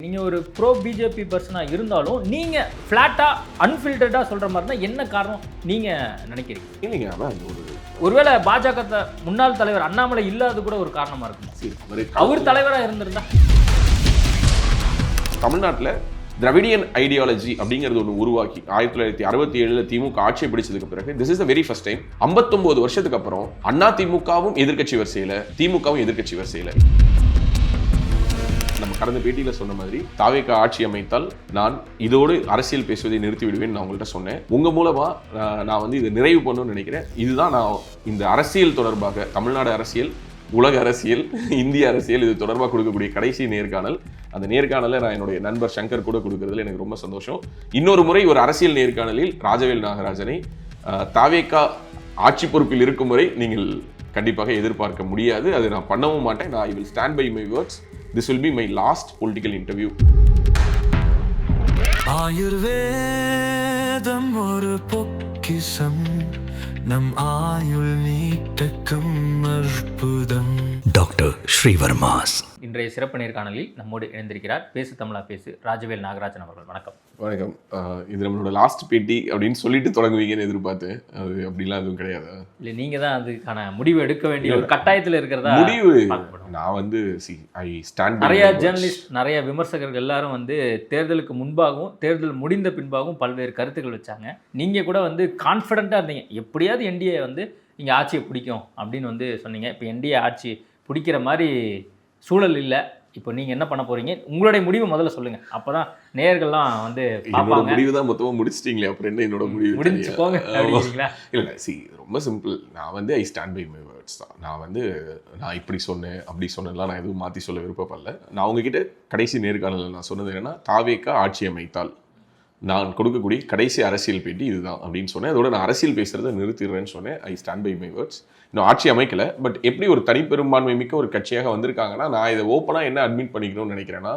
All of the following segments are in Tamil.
நீங்கள் ஒரு ப்ரோ பிஜேபி பர்சனாக இருந்தாலும் நீங்கள் ஃப்ளாட்டாக அன்ஃபில்டர்டாக சொல்கிற மாதிரி தான் என்ன காரணம் நீங்கள் நினைக்கிறீங்க? இல்லைங்க, அதான் ஒருவேளை பாஜக முன்னாள் தலைவர் அண்ணாமலை இல்லாத கூட ஒரு காரணமாக இருக்கும். அவர் தலைவராக இருந்திருந்தா தமிழ்நாட்டில் திராவிடியன் ஐடியாலஜி அப்படிங்கிறது ஒன்று உருவாக்கி 1967 திமுக ஆட்சியை பிடிச்சதுக்கு பிறகு this is the very first time 59 வருஷத்துக்கு அப்புறம் அண்ணா திமுகவும் எதிர்க்கட்சி வரிசையில் திமுகவும் எதிர்க்கட்சி வரிசையில். நம்ம கடந்த பேட்டியில் சொன்ன மாதிரி தாவேகா ஆட்சி அமைத்தால் நான் இதோடு அரசியல் பேசுவதை நிறுத்தி விடுவேன் நான் உங்கள்கிட்ட சொன்னேன். உங்கள் மூலமாக நான் இதை நிறைவு பண்ணணும்னு நினைக்கிறேன். இதுதான் நான் இந்த அரசியல் தொடர்பாக தமிழ்நாடு அரசியல், உலக அரசியல், இந்திய அரசியல் இது தொடர்பாக கொடுக்கக்கூடிய கடைசி நேர்காணல். அந்த நேர்காணலை நான் என்னுடைய நண்பர் சங்கர் கூட கொடுக்கறதுல எனக்கு ரொம்ப சந்தோஷம். இன்னொரு முறை ஒரு அரசியல் நேர்காணலில் ராஜவேல் நாகராஜனை தாவேகா ஆட்சி பொறுப்பில் இருக்கும் வரை நீங்கள் கண்டிப்பாக எதிர்பார்க்க முடியாது. அது நான் பண்ணவும் மாட்டேன். I will stand by my words. This will be my last political interview. ஆயுர்வேதம் ஒரு பொக்கிஷம், நம் ஆயுள் நீட்டக்கும் அற்புதம். டாக்டர் ஸ்ரீவர்மாஸ் இன்றைய சிறப்பு நேர்காணலில் நம்மோடு இணைந்திருக்கிறார் பேசு தமிழா பேசு ராஜவேல் நாகராஜன் அவர்கள். வணக்கம். வணக்கம். இது நம்மளோட லாஸ்ட் பேட்டி அப்படின்னு சொல்லிட்டு தொடங்குவீங்கன்னு எதிர்பார்த்தேன். அது அப்படிலாம் எதுவும் கிடையாது. இல்லை, நீங்கள் தான் அதுக்கான முடிவு எடுக்க வேண்டிய ஒரு கட்டாயத்தில் இருக்கிறதா முடிவு. நான் ஐ ஸ்டாண்ட். நிறைய ஜேர்னலிஸ்ட், நிறைய விமர்சகர்கள் எல்லாரும் தேர்தலுக்கு முன்பாகவும் தேர்தல் முடிந்த பின்பாகவும் பல்வேறு கருத்துக்கள் வச்சாங்க. நீங்கள் கூட கான்ஃபிடென்ட்டாக இருந்தீங்க, எப்படியாவது என்டிஏ இங்கே ஆட்சியை பிடிக்கும் அப்படின்னு சொன்னீங்க. இப்போ என்டிஏ ஆட்சி பிடிக்கிற மாதிரி சூழல் இல்லை. இப்போ நீங்கள் என்ன பண்ண போறீங்க? உங்களுடைய முடிவு முதல்ல சொல்லுங்கள், அப்போ தான் நேயர்கள்லாம் என்னோட முடிவு தான் மொத்தமாக முடிச்சிட்டிங்களே, அப்புறம் என்ன என்னோட முடிவு முடிஞ்சு போங்க அப்படிங்களா? இல்லை, ரொம்ப சிம்பிள். நான் I stand by my words தான். நான் இப்படி சொன்னேன் அப்படி சொன்னேன்லாம் நான் எதுவும் மாற்றி சொல்ல விருப்பப்படல. நான் உங்ககிட்ட கடைசி நேர்காணலில் நான் சொன்னது என்னென்னா, தாவேகா ஆட்சி அமைத்தால் நான் கொடுக்கக்கூடிய கடைசி அரசியல் பேட்டி இதுதான் அப்படின்னு சொன்னேன். அதோட நான் அரசியல் பேசுகிறத நிறுத்திடுறேன்னு சொன்னேன். I stand by my words. இன்னும் ஆட்சி அமைக்கலை, பட் எப்படி ஒரு தனிப்பெரும்பான்மை மிக்க ஒரு கட்சியாக வந்திருக்காங்கன்னா, நான் இதை ஓப்பனாக என்ன அட்மிட் பண்ணிக்கணும்னு நினைக்கிறேன்னா,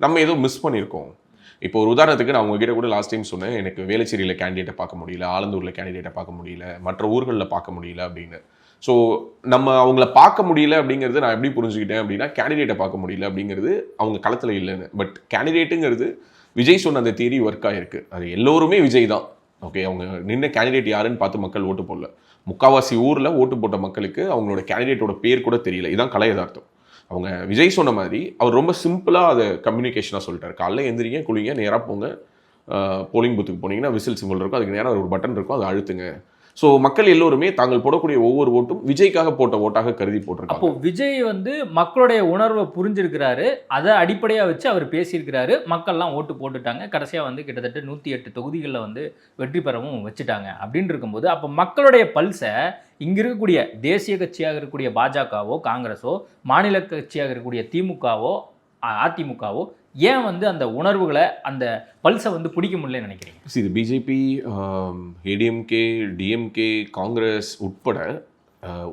நம்ம ஏதோ மிஸ் பண்ணியிருக்கோம். இப்போ ஒரு உதாரணத்துக்கு நான் உங்ககிட்ட கூட லாஸ்ட் டைம் சொன்னேன், எனக்கு வேளச்சேரியில் கேண்டிடேட்டை பார்க்க முடியல, ஆலந்தூரில் கேண்டிடேட்டை பார்க்க முடியல, மற்ற ஊர்களில் பார்க்க முடியல அப்படின்னு. ஸோ நம்ம அவங்கள பார்க்க முடியல அப்படிங்கிறது நான் எப்படி புரிஞ்சுக்கிட்டேன் அப்படின்னா, கேண்டிடேட்டை பார்க்க முடியல அப்படிங்கிறது அவங்க களத்தில் இல்லைன்னு. பட் கேண்டிடேட்டுங்கிறது விஜய் சொன்ன அந்த தியரி ஒர்க் ஆகிருக்கு. அது எல்லோருமே விஜய் தான். ஓகே, அவங்க நின்ன கேண்டிடேட் யாருன்னு பார்த்து மக்கள் ஓட்டு போடல. முக்கால்வாசி ஊரில் ஓட்டு போட்ட மக்களுக்கு அவங்களோட கேண்டிடேட்டோட பேர் கூட தெரியல. இதுதான் கலை யதார்த்தம். அவங்க விஜய் சொன்ன மாதிரி அவர் ரொம்ப சிம்பிளாக அதை கம்யூனிகேஷனாக சொல்லிட்டார். காலைல எந்திரிங்க, குளிங்க, நேராக போங்க, போலிங் பூத்துக்கு போனீங்கன்னா விசில் சிம்பிள் இருக்கும், அதுக்கு நேராக ஒரு பட்டன் இருக்கும், அதை அழுத்துங்க. ஸோ மக்கள் எல்லோருமே தாங்கள் போடக்கூடிய ஒவ்வொரு ஓட்டும் விஜய்க்காக போட்ட ஓட்டாக கருதி போட்டிருக்காங்க. அப்போ விஜய் மக்களுடைய உணர்வை புரிஞ்சிருக்கிறாரு, அதை அடிப்படையாக வச்சு அவர் பேசியிருக்கிறாரு. மக்கள்லாம் ஓட்டு போட்டுட்டாங்க. கடைசியாக கிட்டத்தட்ட 108 தொகுதிகளில் வெற்றி பெறவும் வச்சுட்டாங்க. அப்படின்னு இருக்கும்போது அப்போ மக்களுடைய பல்ஸை இங்கே இருக்கக்கூடிய தேசிய கட்சியாக இருக்கக்கூடிய பாஜகவோ காங்கிரஸோ, மாநில கட்சியாக இருக்கக்கூடிய திமுகவோ அதிமுகவோ ஏன் அந்த உணர்வுகளை, அந்த பல்ஸை பிடிக்க முடியலன்னு நினைக்கிறீங்க? இது பிஜேபி, ஏடிஎம்கே, டிஎம்கே, காங்கிரஸ் உட்பட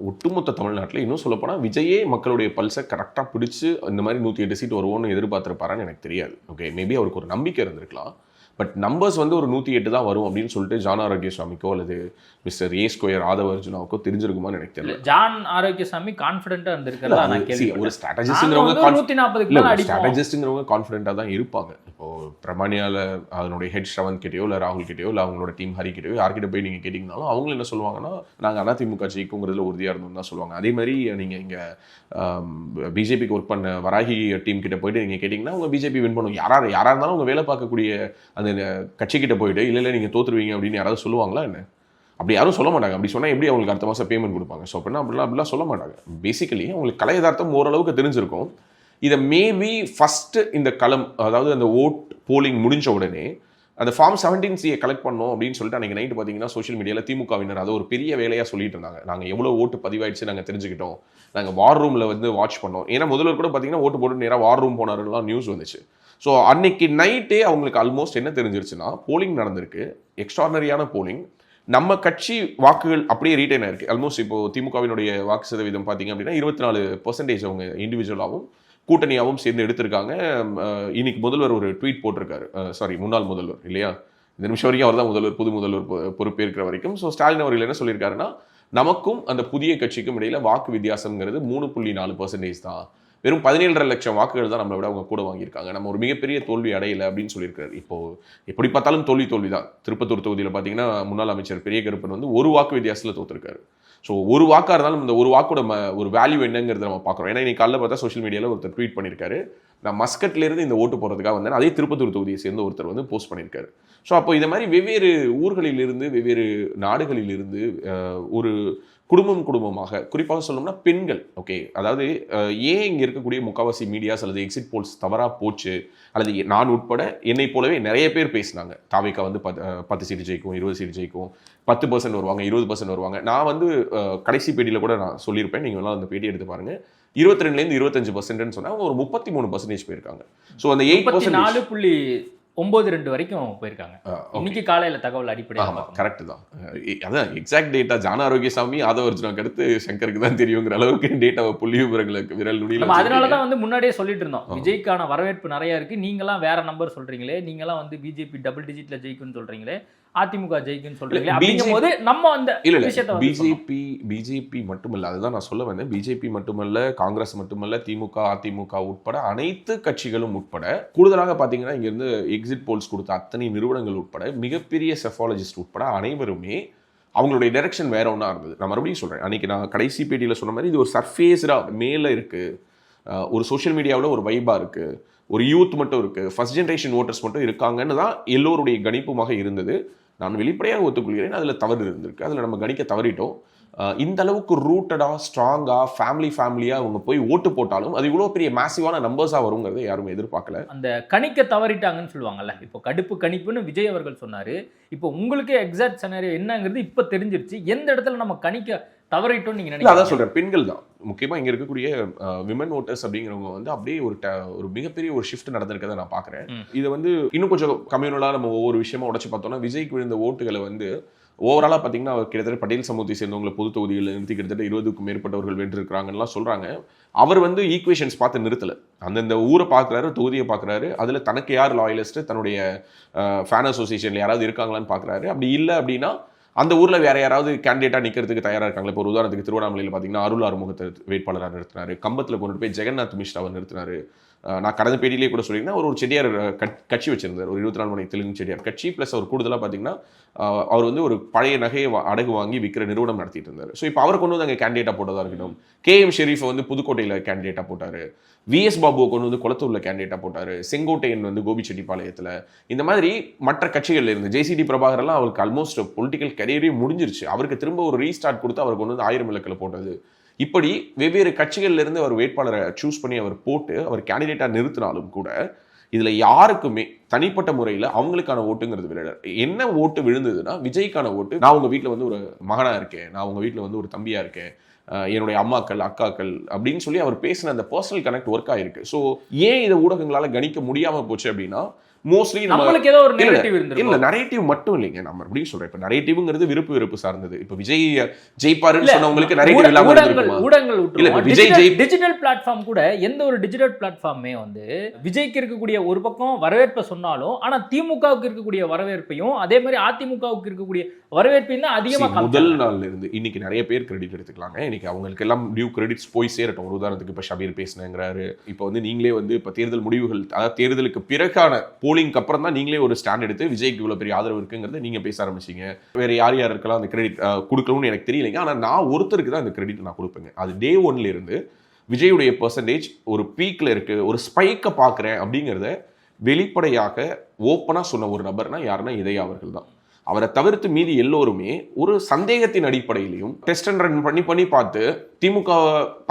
ஒட்டுமொத்த தமிழ்நாட்டில் இன்னும் சொல்லப்போனால் விஜயே மக்களுடைய பல்ஸை கரெக்டாக பிடிச்சி இந்த மாதிரி 108 சீட் வருவோன்னு எதிர்பார்த்துருப்பாரான்னு எனக்கு தெரியாது. ஓகே, மேபி அவருக்கு ஒரு நம்பிக்கை இருந்திருக்கலாம். பட் நம்பர்ஸ் ஒரு 108 தான் வரும் அப்படின்னு சொல்லிட்டு ஜான் ஆரோக்கியசாமிக்கோ அல்லது மிஸ்டர் ஏ ஸ்கொயர் ஆதவ அர்ஜுனாவுக்கோ தெரிஞ்சிருக்குமான்னு எனக்கு தெரியல. ஜான் ஆரோக்கியசாமி கான்ஃபிடென்ட்டாக இருந்திருக்காரு. ஒரு ஸ்ட்ராட்டஜிஸ்ட்ங்கிறவங்க கான்ஃபிடென்ட்டாக தான் இருப்பாங்க. இப்போ பிரமாணியால அதனுடைய ஹெட் ஸ்ரவந்த் கிட்டேயோ இல்லை ராகுல் கிட்டேயோ இல்லை அவங்களோட டீம் ஹரி கிட்டேயோ யார்கிட்ட போய் நீங்கள் கேட்டிங்கனாலும் அவங்களும் என்ன சொல்லுவாங்கன்னா, நாங்கள் அதிமுக ஜெயிக்குங்கிறதுல உறுதியாக இருந்தோம் தான் சொல்லுவாங்க. அதே மாதிரி நீங்கள் இங்கே பிஜேபிக்கு ஒர்க் பண்ண வராகி டீம் கிட்ட போயிட்டு நீங்கள் கேட்டிங்கன்னா அவங்க பிஜேபி வின் பண்ணுவோம். யாராக இருந்தாலும் அவங்க வேலை பார்க்கக்கூடிய அந்த கட்சிக்கிட்ட போயிட்டு இல்லை நீங்கள் தோற்றுருவீங்க அப்படின்னு யாராவது சொல்லுவாங்களா என்ன? அப்படி யாரும் சொல்ல மாட்டாங்க. அப்படி சொன்னால் எப்படி அவங்களுக்கு அடுத்த மாதம் பேமெண்ட் கொடுப்பாங்க? ஸோ அப்படிலாம் சொல்ல மாட்டாங்க. பேசிக்கலி அவங்களுக்கு கலை யதார்த்தம் ஓரளவுக்கு தெரிஞ்சிருக்கும். இதை மேபி ஃபஸ்ட்டு இந்த களம், அதாவது அந்த ஓட் போலிங் முடிஞ்ச உடனே அந்த ஃபார்ம் 17C கலெக்ட் பண்ணோம் அப்படின்னு சொல்லிட்டு அன்றைக்கி நைட்டு பார்த்தீங்கன்னா சோஷியல் மீடியாவில் திமுகவினர் அதை ஒரு பெரிய வேலையாக சொல்லிட்டு இருந்தாங்க. நாங்கள் எவ்வளோ ஓட்டு பதிவாயிடுச்சு நாங்கள் தெரிஞ்சுக்கிட்டோம், நாங்கள் வார் ரூமில் வாட்ச் பண்ணோம். ஏன்னா முதல்வர் கூட பார்த்தீங்கன்னா ஓட்டு போட்டு நேராக வார் ரூம் போனாருலாம் நியூஸ் வந்துச்சு. ஸோ அன்னைக்கு நைட்டே அவங்களுக்கு ஆல்மோஸ்ட் என்ன தெரிஞ்சிருச்சுன்னா, போலிங் நடந்திருக்கு, எக்ஸ்ட்ரானரியான போலிங், நம்ம கட்சி வாக்குகள் அப்படியே ரீட்டைன் ஆயிருக்கு. ஆல்மோஸ்ட் இப்போ திமுகவினுடைய வாக்கு சதவீதம் பார்த்தீங்க அப்படின்னா 24% அவங்க இண்டிவிஜுவலாகவும் கூட்டணியாகவும் சேர்ந்து எடுத்திருக்காங்க. இன்னைக்கு முதல்வர் ஒரு ட்வீட் போட்டிருக்காரு, முன்னாள் முதல்வர் இல்லையா, இந்த நிமிஷம் வரைக்கும் அவர் தான் முதல்வர், புது முதல்வர் பொறுப்பேற்கிற வரைக்கும். ஸோ ஸ்டாலின் அவர்கள் என்ன சொல்லியிருக்காருன்னா, நமக்கும் அந்த புதிய கட்சிக்கும் இடையில வாக்கு வித்தியாசம்ங்கிறது 3.4% தான். வெறும் 17.5 லட்சம் வாக்குகள் தான் நம்மளை விட அவங்க கூட வாங்கியிருக்காங்க. நம்ம ஒரு மிகப்பெரிய தோல்வி அடையலை அப்படின்னு சொல்லியிருக்காரு. இப்போ எப்படி பார்த்தாலும் தோல்வி தான். திருப்பத்தூர் தொகுதியில் பார்த்தீங்கன்னா முன்னாள் அமைச்சர் பெரிய கருப்பன் வந்து ஒரு வாக்கு வித்தியாசத்தில் தோற்றிருக்காரு. ஸோ ஒரு வாக்காக இருந்தாலும் இந்த ஒரு வாக்கோட ஒரு வேல்யூ என்னங்கிறத நம்ம பார்க்குறோம். ஏன்னா இன்னைக்கு காலையில் பார்த்தா சோஷியல் மீடியாவில் ஒருத்தர் ட்வீட் பண்ணியிருக்காரு, நான் மஸ்கட்லேருந்து இந்த ஓட்டு போகிறதுக்காக வந்தேன், அதே திருப்பத்தூர் தொகுதியை சேர்ந்த ஒருத்தர் வந்து போஸ்ட் பண்ணியிருக்காரு. ஸோ அப்போ இந்த மாதிரி வெவ்வேறு ஊர்களிலிருந்து வெவ்வேறு நாடுகளிலிருந்து ஒரு குடும்பமாக குறிப்பாக சொல்லணும்னா பெண்கள், ஓகே, அதாவது ஏன் இங்கே இருக்கக்கூடிய முக்காவாசி மீடியாஸ் அல்லது எக்ஸிட் போல்ஸ் தவறாக போச்சு, அல்லது நான் உட்பட என்னை போலவே நிறைய பேர் பேசினாங்க. தாவேக்கா வந்து 10 சீட்டு ஜெயிக்கும், 20 சீட்டு ஜெயிக்கும், 10% வருவாங்க, 20% வருவாங்க. நான் வந்து கடைசி பேட்டியில் கூட நான் சொல்லியிருப்பேன், நீங்கள் வேணாலும் அந்த பேட்டி எடுத்து பாருங்கள். 22% 25% சொன்னா அவங்க ஒரு 33% போயிருக்காங்க. ஸோ அந்த 8.4 9.2 வரைக்கும் போயிருக்காங்க. இன்னைக்கு காலையில தகவல் அடிப்படையாக கரெக்ட் தான். அதான் எக்ஸாக்ட் டேட்டா ஜான ஆரோக்கியசாமி ஆதவர்ஜுனாக்கு அடுத்து சங்கருக்கு தான் தெரியுங்கிற அளவுக்கு டேட்டாவை புள்ளி விவரங்களுக்கு விரல் நுனியில். அதனாலதான் வந்து முன்னாடியே சொல்லிட்டு இருந்தோம், விஜய்க்கான வரவேற்பு நிறைய இருக்கு, நீங்களாம் வேற நம்பர் சொல்றீங்களே, நீங்களாம் வந்து பிஜேபி டபுள் டிஜிட்ல ஜெயிக்கும்னு சொல்றீங்களே, அதிமுக ஜெயிக்குன்னு சொல்றீங்களே, அப்படிங்கும்போது நம்ம அந்த பிஜேபி மட்டுமல்ல, அதுதான் நான் சொல்ல வந்தேன். பிஜேபி மட்டுமல்ல, காங்கிரஸ் மட்டுமல்ல, திமுக அதிமுக உட்பட அனைத்து கட்சிகளும் உட்பட, கூடுதலாக பாத்தீங்கன்னா இங்க இருந்து எக்ஸிட் போல்ஸ் கொடுத்த அத்தனை நிறுவனங்கள் உட்பட மிகப்பெரிய செஃபாலஜிஸ்ட் உட்பட அனைவருமே அவங்களுடைய டைரக்ஷன் வேற ஒன்றா இருந்தது. நான் மறுபடியும் சொல்றேன், அன்னைக்கு நான் கடைசி பேட்டியில் சொன்ன மாதிரி இது ஒரு சர்ஃபேஸ்டா மேல இருக்கு, ஒரு சோஷியல் மீடியாவில் ஒரு வைபா இருக்கு, ஒரு யூத் மட்டும் இருக்கு, ஃபர்ஸ்ட் ஜென்ரேஷன் ஓட்டர்ஸ் மட்டும் இருக்காங்கன்னு தான் எல்லோருடைய கணிப்புமாக இருந்தது. நான் வெளிப்படையாக ஒத்துக்கொள்கிறேன், அதில் தவறு இருந்திருக்கு, அதில் நம்ம கணிக்க தவறிட்டோம். இந்த அளவுக்கு ரூட்டடாக ஸ்ட்ராங்காக ஃபேமிலியாக அவங்க போய் ஓட்டு போட்டாலும் அது இவ்வளோ பெரிய மேசிவான நம்பர்ஸாக வருங்கிறத யாரும் எதிர்பார்க்கல. அந்த கணிக்க தவறிட்டாங்கன்னு சொல்லுவாங்கல்ல, இப்போ கணிப்புன்னு விஜய் அவர்கள் சொன்னார். இப்போ உங்களுக்கே எக்ஸாக்ட் சினாரியோ என்னங்கிறது இப்போ தெரிஞ்சிருச்சு. எந்த இடத்துல நம்ம கணிக்க தவறிட்டோம் நீங்க நினைக்கிறீங்க? அதான் சொல்றேன், பெண்கள் தான் முக்கியமா இங்க இருக்கக்கூடிய விமன் ஓட்டர்ஸ் அப்படிங்கிறவங்க வந்து அப்படியே ஒரு மிகப்பெரிய ஒரு ஷிஃப்ட் நடந்திருக்கதை நான் பாக்குறேன். இது வந்து இன்னும் கொஞ்சம் கம்யூனலா நம்ம ஒவ்வொரு விஷயமா உடச்சு பார்த்தோம்னா, விஜய்க்கு விழுந்த ஓட்டுகளை வந்து ஓவராலா பாத்தீங்கன்னா அவர் கிட்டத்தட்ட பட்டேல் சமூகத்தை சேர்ந்தவங்களை பொது தொகுதிகளில் நிறுத்தி கிட்டத்தட்ட 20க்கும் மேற்பட்டவர்கள் வென்றிருக்கிறாங்கன்னு சொல்றாங்க. அவர் வந்து ஈக்குவேஷன்ஸ் பார்த்து நிறுத்தல, அந்தந்த ஊரை பார்க்குறாரு, தொகுதியை பார்க்குறாரு, அதில் தனக்கு யார் லாயலிஸ்ட், தன்னுடைய ஃபேன் அசோசியேஷனில் யாராவது இருக்காங்களான்னு பார்க்குறாரு. அப்படி இல்லை அப்படின்னா அந்த ஊரில் வேற யாராவது கேண்டிடேட்டாக நிற்கிறதுக்கு தயாராக இருக்காங்களா. இப்போ ஒரு உதாரணத்துக்கு திருவண்ணாமலையில் பார்த்தீங்கன்னா அருள் ஆறுமுகத்தை வேட்பாளராக நிறுத்தினாரு, கம்பத்தில் கொண்டு போய் ஜெகநாத் மிஸ்ராவை நிறுத்தினாரு. நான் கடந்த பேட்டியிலே கூட சொல்லியிருந்தேன், ஒரு செட்டியார் கட்சி வச்சிருந்தார், ஒரு 24 மணி தெலுங்கு செட்டியார் கட்சி. ப்ளஸ் அவர் கூடுதலாக பார்த்தீங்கன்னா அவர் வந்து ஒரு பழைய நகையை அடகு வாங்கி விற்கிற நிறுவனம் நடத்திட்டு இருந்தார். ஸோ இப்போ அவரை கொண்டு வந்து அங்கே கேண்டிடேட்டாக போட்டதாக இருக்கட்டும், KM ஷெரீஃபை வந்து புதுக்கோட்டையில் கேண்டிடேட்டாக போட்டார், VS பாபுவை கொண்டு வந்து குளத்தூரில் கேண்டிடேட்டாக போட்டார், செங்கோட்டையன் வந்து கோபிச்செட்டிப்பாளையத்தில். இந்த மாதிரி மற்ற கட்சிகளில் இருந்து JCD பிரபாகரெல்லாம் அவருக்கு ஆல்மோஸ்ட் பொலிட்டிக்கல் கரியரே முடிஞ்சிருச்சு. அவருக்கு திரும்ப ஒரு ரீஸ்டார்ட் கொடுத்து அவர் கொண்டு வந்து 1000 விளக்கில் போட்டது. இப்படி வெவ்வேறு கட்சிகள்ல இருந்து அவர் வேட்பாளரை சூஸ் பண்ணி அவர் போட்டு அவர் கேண்டிடேட்டா நிறுத்தினாலும் கூட இதுல யாருக்குமே தனிப்பட்ட முறையில் அவங்களுக்கான ஓட்டுங்கிறது விழல. என்ன ஓட்டு விழுந்ததுன்னா விஜய்க்கான ஓட்டு. நான் உங்க வீட்டில் வந்து ஒரு மகனா இருக்கேன், நான் உங்க வீட்டில் வந்து ஒரு தம்பியா இருக்கேன், என்னுடைய அம்மாக்கள் அக்காக்கள் அப்படின்னு சொல்லி அவர் பேசின அந்த பர்சனல் கனெக்ட் ஒர்க் ஆயிருக்கு. ஸோ ஏன் இதை ஊடகங்களால கணிக்க முடியாம போச்சு அப்படின்னா, மோஸ்ட்லி நம்மளுக்கு ஏதோ ஒரு நரேட்டிவ் இருந்துருக்கு. இல்ல நரேட்டிவ் மட்டும் இல்லைங்க, நம்ம மறுபடியும் சொல்றேன், இப்ப நரேட்டிவ்ங்கிறது விருப்பு சார்ந்தது. இப்ப விஜய் ஜெயிப்பாருன்னு சொன்னவங்களுக்கு நரேட்டிவ் இல்லாம ஊடகங்கள் டிஜிட்டல் பிளாட்ஃபார்ம் கூட எந்த ஒரு டிஜிட்டல் பிளாட்ஃபார்மே வந்து விஜய்க்கு இருக்கக்கூடிய ஒரு பக்கம் வரவேற்பை சொன்னாலும், ஆனா திமுகவுக்கு இருக்கக்கூடிய வரவேற்பையும் அதே மாதிரி அதிமுகவுக்கு இருக்கக்கூடிய வரவேற்பையும் தான் அதிகமா. முதல் நாள்ல இருந்து இன்னைக்கு நிறைய பேர் கிரெடிட் எடுத்துக்கலாங்க. இன்னைக்கு அவங்களுக்கு எல்லாம் டியூ கிரெடிட்ஸ் போய் சேரட்டும். ஒரு உதாரணத்துக்கு இப்ப ஷபீர் பேசினேங்கிறாரு. இப்ப வந்து நீங்களே வந்து இப்ப தேர்தல் முடிவுகள், அதாவது தேர்தலுக்கு பிறகான போலிங்க்கு அப்புறம் தான் நீங்களே ஒரு ஸ்டாண்ட் எடுத்து விஜய்க்கு இவ்வளவு பெரிய ஆதரவு இருக்குங்கிறத நீங்க பேச ஆரம்பிச்சீங்க. வேற யார் இருக்கலாம் அந்த கிரெடிட் கொடுக்கணும்னு எனக்கு தெரியலைங்க. ஆனா நான் ஒருத்தருக்கு தான் அந்த கிரெடிட் நான் கொடுப்பேங்க. அது டே 1ல இருந்து விஜயுடைய பெர்சன்டேஜ் ஒரு பீக்ல இருக்கு, ஒரு ஸ்பைக்கை பார்க்குறேன் அப்படிங்கிறத வெளிப்படையாக ஓப்பனா சொன்ன ஒரு நபர்னா யாருன்னா இதயா அவர்கள் தான். அவரை தவிர்த்து மீதி எல்லோருமே ஒரு சந்தேகத்தின் அடிப்படையிலையும் டெஸ்ட் அண்ட் ரன் பண்ணி பார்த்து திமுக